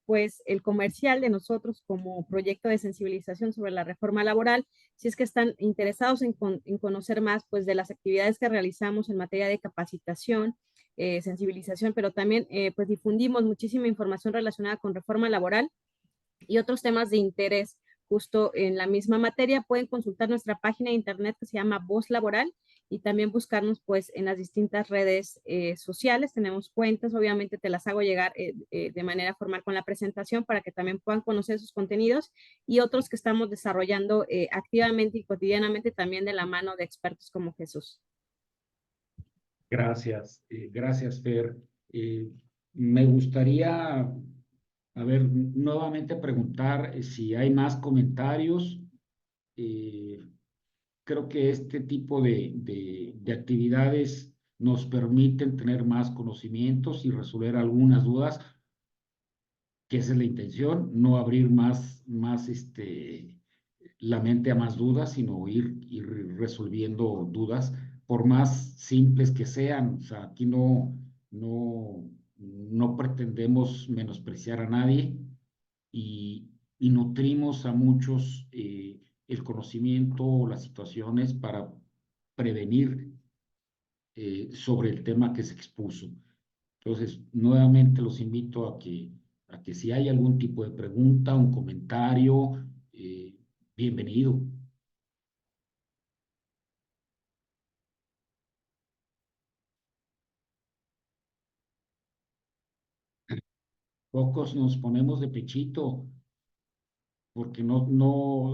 pues el comercial de nosotros como proyecto de sensibilización sobre la reforma laboral, si es que están interesados en conocer más pues de las actividades que realizamos en materia de capacitación, sensibilización, pero también pues difundimos muchísima información relacionada con reforma laboral y otros temas de interés justo en la misma materia, pueden consultar nuestra página de internet que se llama Voz Laboral y también buscarnos pues en las distintas redes sociales. Tenemos cuentas, obviamente te las hago llegar de manera formal con la presentación para que también puedan conocer sus contenidos y otros que estamos desarrollando activamente y cotidianamente también de la mano de expertos como Jesús. Gracias, Fer. Me gustaría, a ver, nuevamente preguntar si hay más comentarios. Creo que este tipo de actividades nos permiten tener más conocimientos y resolver algunas dudas, que esa es la intención, no abrir más la mente a más dudas, sino ir resolviendo dudas, por más simples que sean. O sea, aquí no pretendemos menospreciar a nadie y nutrimos a muchos el conocimiento o las situaciones para prevenir sobre el tema que se expuso. Entonces, nuevamente los invito a que si hay algún tipo de pregunta, un comentario, bienvenido. Pocos nos ponemos de pechito, porque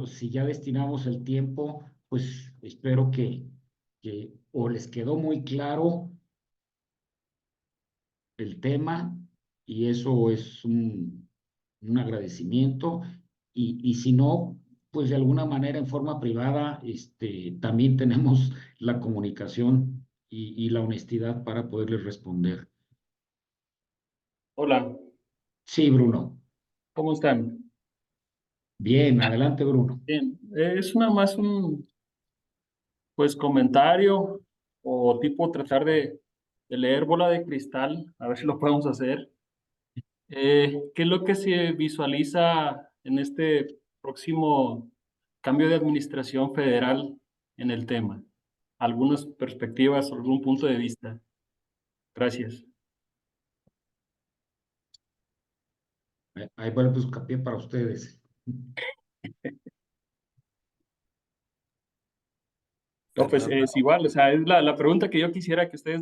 si ya destinamos el tiempo, pues espero que o les quedó muy claro el tema y eso es un agradecimiento y si no, pues de alguna manera en forma privada, también tenemos la comunicación y la honestidad para poderles responder. Hola, Sí, Bruno. ¿cómo están? Bien, adelante, Bruno. Bien, es nada más un pues comentario o tipo tratar de leer bola de cristal, a ver si lo podemos hacer. ¿Qué es lo que se visualiza en este próximo cambio de administración federal en el tema? ¿Algunas perspectivas, algún punto de vista? Gracias. Ahí va el buscapié para ustedes. No, pues Fernando, es igual, o sea, es la pregunta que yo quisiera que ustedes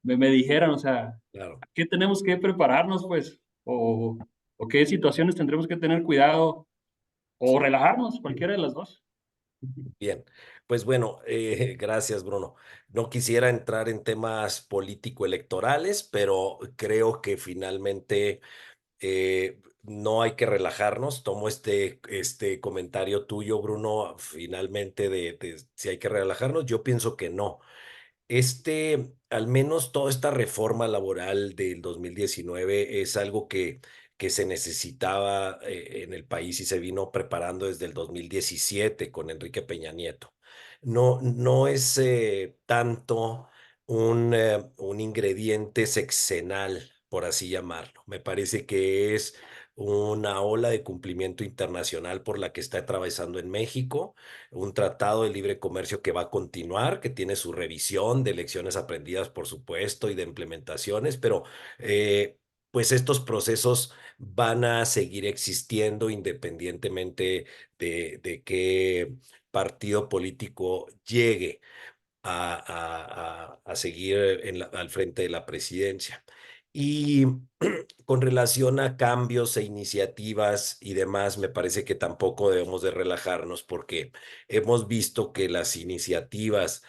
me dijeran, o sea, claro. ¿qué tenemos que prepararnos, pues? O qué situaciones tendremos que tener cuidado? O relajarnos, cualquiera de las dos. Bien, pues bueno, gracias, Bruno. No quisiera entrar en temas político-electorales, pero creo que finalmente no hay que relajarnos. Tomo este comentario tuyo, Bruno, finalmente de si hay que relajarnos. Yo pienso que no. Al menos toda esta reforma laboral del 2019 es algo que se necesitaba en el país y se vino preparando desde el 2017 con Enrique Peña Nieto. No es tanto un ingrediente sexenal por así llamarlo. Me parece que es una ola de cumplimiento internacional por la que está atravesando en México, un tratado de libre comercio que va a continuar, que tiene su revisión de lecciones aprendidas, por supuesto, y de implementaciones, pero pues estos procesos van a seguir existiendo independientemente de qué partido político llegue a seguir al frente de la presidencia. Y con relación a cambios e iniciativas y demás, me parece que tampoco debemos de relajarnos porque hemos visto que las iniciativas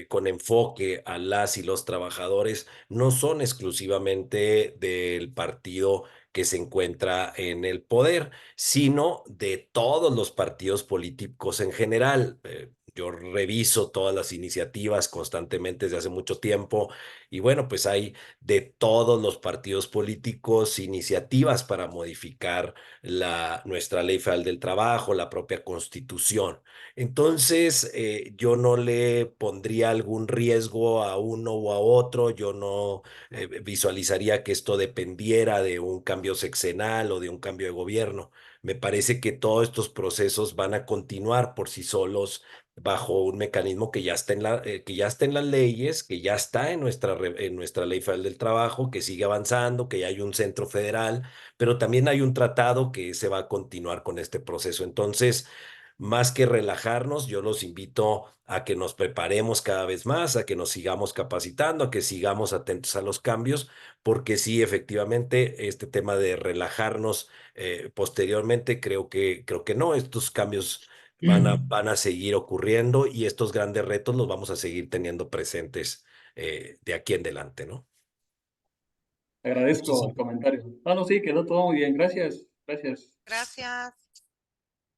con enfoque a las y los trabajadores no son exclusivamente del partido que se encuentra en el poder, sino de todos los partidos políticos en general. Yo reviso todas las iniciativas constantemente desde hace mucho tiempo y bueno, pues hay de todos los partidos políticos iniciativas para modificar nuestra Ley Federal del Trabajo, la propia Constitución. Entonces, yo no le pondría algún riesgo a uno o a otro, yo no visualizaría que esto dependiera de un cambio sexenal o de un cambio de gobierno. Me parece que todos estos procesos van a continuar por sí solos bajo un mecanismo que ya está que ya está en las leyes, que ya está en en nuestra Ley Federal del Trabajo, que sigue avanzando, que ya hay un centro federal, pero también hay un tratado que se va a continuar con este proceso. Entonces, más que relajarnos, yo los invito a que nos preparemos cada vez más, a que nos sigamos capacitando, a que sigamos atentos a los cambios, porque sí, efectivamente, este tema de relajarnos posteriormente, creo que no, estos cambios van a seguir ocurriendo y estos grandes retos los vamos a seguir teniendo presentes de aquí en adelante, ¿no? Agradezco el comentario. Ah, no, sí, quedó todo muy bien. Gracias, gracias. Gracias.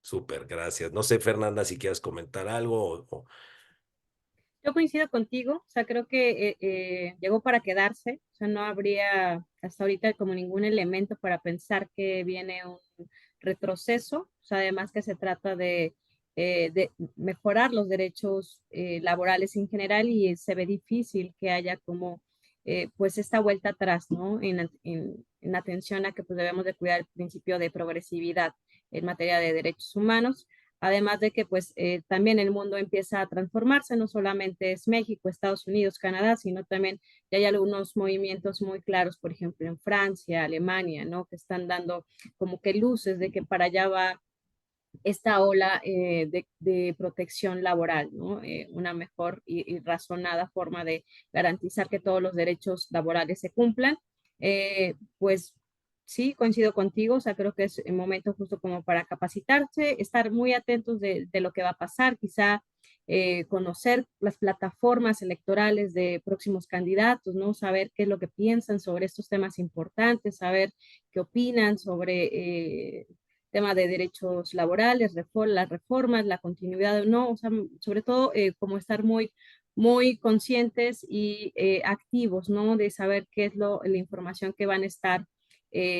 Súper, gracias. No sé, Fernanda, si quieres comentar algo Yo coincido contigo, o sea, creo que llegó para quedarse, o sea, no habría hasta ahorita como ningún elemento para pensar que viene un retroceso, o sea, además que se trata de mejorar los derechos laborales en general y se ve difícil que haya como pues esta vuelta atrás, ¿no? En atención a que pues debemos de cuidar el principio de progresividad en materia de derechos humanos. Además de que pues también el mundo empieza a transformarse, no solamente es México, Estados Unidos, Canadá, sino también ya hay algunos movimientos muy claros, por ejemplo, en Francia, Alemania, ¿no? Que están dando como que luces de que para allá va esta ola de protección laboral, ¿no? Una mejor y razonada forma de garantizar que todos los derechos laborales se cumplan. Pues sí, coincido contigo, o sea, creo que es el momento justo como para capacitarse, estar muy atentos de lo que va a pasar, quizá conocer las plataformas electorales de próximos candidatos, ¿no? Saber qué es lo que piensan sobre estos temas importantes, saber qué opinan sobre tema de derechos laborales, las reformas, la continuidad o no, o sea, sobre todo como estar muy conscientes y activos, ¿no? De saber qué es la información que van a estar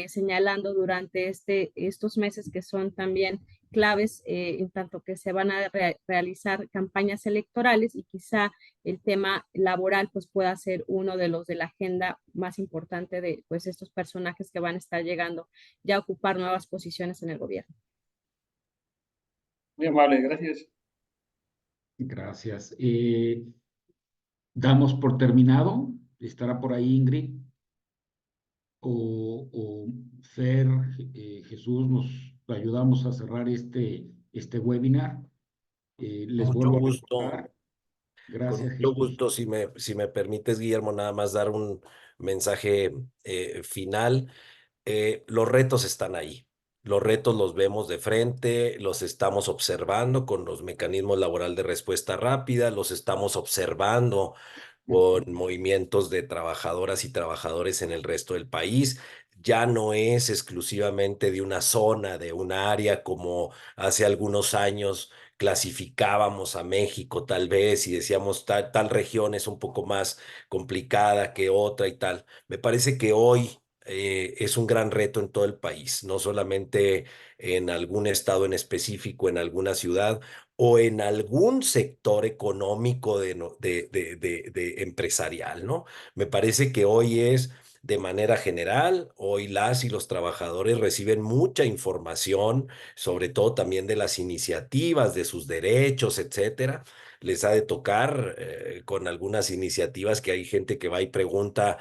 señalando durante estos meses que son también claves en tanto que se van a realizar campañas electorales y quizá el tema laboral pues pueda ser uno de los de la agenda más importante de pues estos personajes que van a estar llegando ya a ocupar nuevas posiciones en el gobierno. Muy amable, gracias. Gracias. Damos por terminado. ¿Estará por ahí Ingrid? O Fer, Jesús, nos ayudamos a cerrar este webinar. Les mucho vuelvo a gusto. recordar. Gracias, Con mucho Jesús. gusto, si me permites, Guillermo, nada más dar un mensaje final. Los retos están ahí. Los retos los vemos de frente, los estamos observando con los mecanismos laboral de respuesta rápida, los estamos observando con movimientos de trabajadoras y trabajadores en el resto del país. Ya no es exclusivamente de una zona, de un área como hace algunos años clasificábamos a México tal vez y decíamos tal región es un poco más complicada que otra y tal. Me parece que hoy es un gran reto en todo el país, no solamente en algún estado en específico, en alguna ciudad o en algún sector económico de empresarial, ¿no? Me parece que hoy es de manera general. Hoy las y los trabajadores reciben mucha información, sobre todo también de las iniciativas, de sus derechos, etcétera. Les ha de tocar con algunas iniciativas que hay gente que va y pregunta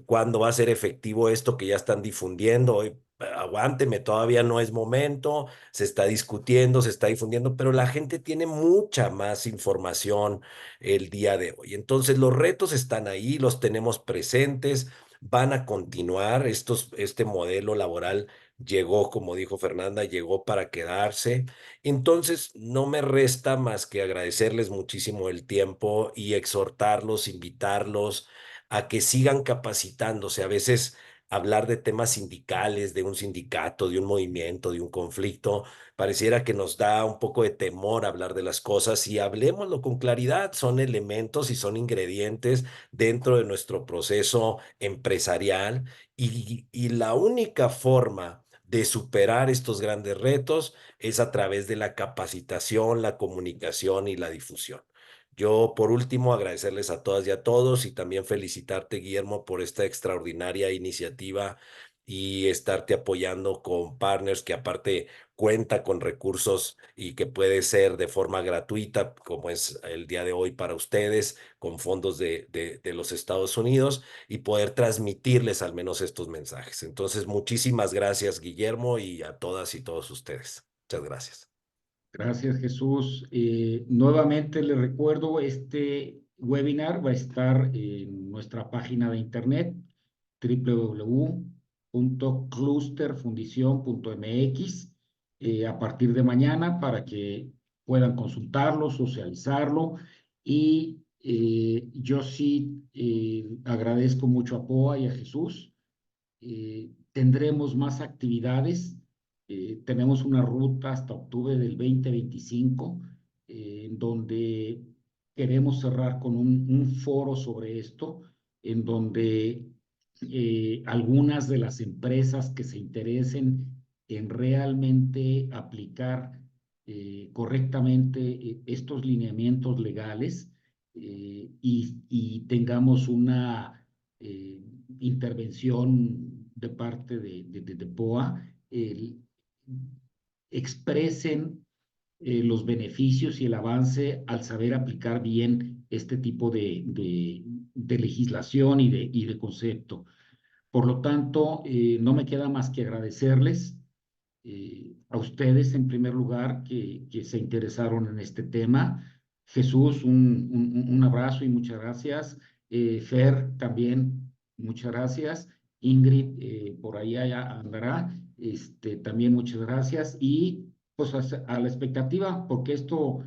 cuándo va a ser efectivo esto que ya están difundiendo. Hoy, aguánteme, todavía no es momento, se está discutiendo, se está difundiendo, pero la gente tiene mucha más información el día de hoy. Entonces, los retos están ahí, los tenemos presentes, van a continuar. Este modelo laboral llegó, como dijo Fernanda, llegó para quedarse. Entonces, no me resta más que agradecerles muchísimo el tiempo y exhortarlos, invitarlos a que sigan capacitándose. A veces hablar de temas sindicales, de un sindicato, de un movimiento, de un conflicto, pareciera que nos da un poco de temor hablar de las cosas, y hablemoslo con claridad. Son elementos y son ingredientes dentro de nuestro proceso empresarial, y la única forma de superar estos grandes retos es a través de la capacitación, la comunicación y la difusión. Yo, por último, agradecerles a todas y a todos, y también felicitarte, Guillermo, por esta extraordinaria iniciativa y estarte apoyando con partners que aparte cuenta con recursos y que puede ser de forma gratuita, como es el día de hoy para ustedes, con fondos de los Estados Unidos, y poder transmitirles al menos estos mensajes. Entonces, muchísimas gracias, Guillermo, y a todas y todos ustedes. Muchas gracias. Gracias, Jesús. Nuevamente les recuerdo, este webinar va a estar en nuestra página de internet www.clusterfundición.mx a partir de mañana, para que puedan consultarlo, socializarlo. Y yo sí agradezco mucho a POA y a Jesús. Tendremos más actividades. Tenemos una ruta hasta octubre del 2025, en donde queremos cerrar con un foro sobre esto, en donde algunas de las empresas que se interesen en realmente aplicar correctamente estos lineamientos legales, y tengamos una intervención de parte de POA, expresen los beneficios y el avance al saber aplicar bien este tipo de legislación y de concepto. Por lo tanto, no me queda más que agradecerles a ustedes en primer lugar que se interesaron en este tema. Jesús, un abrazo y muchas gracias. Fer, también muchas gracias. Ingrid, por ahí andará. También muchas gracias. Y pues a la expectativa, porque esto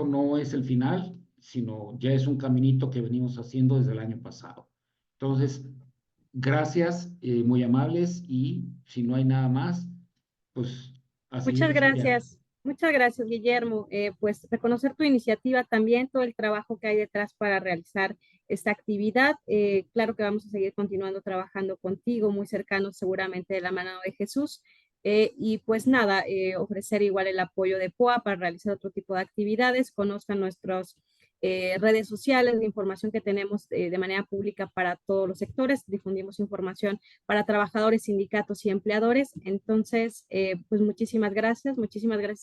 no es el final, sino ya es un caminito que venimos haciendo desde el año pasado. Entonces, gracias, muy amables, y si no hay nada más, pues a seguir chambeando. Muchas gracias, Guillermo. Pues reconocer tu iniciativa también, todo el trabajo que hay detrás para realizar esta actividad. Claro que vamos a seguir continuando trabajando contigo, muy cercanos seguramente de la mano de Jesús. Y pues nada, ofrecer igual el apoyo de POA para realizar otro tipo de actividades. Conozcan nuestros redes sociales, la información que tenemos de manera pública para todos los sectores. Difundimos información para trabajadores, sindicatos y empleadores. Entonces, pues muchísimas gracias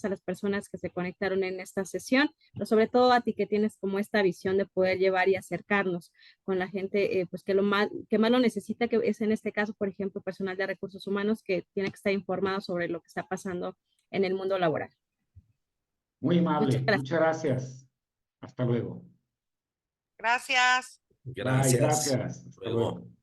a las personas que se conectaron en esta sesión, pero sobre todo a ti que tienes como esta visión de poder llevar y acercarnos con la gente pues que más lo necesita, que es en este caso, por ejemplo, personal de recursos humanos que tiene que estar informado sobre lo que está pasando en el mundo laboral. Muy amable, muchas gracias. Hasta luego. Gracias. Bye, gracias. Hasta luego. luego.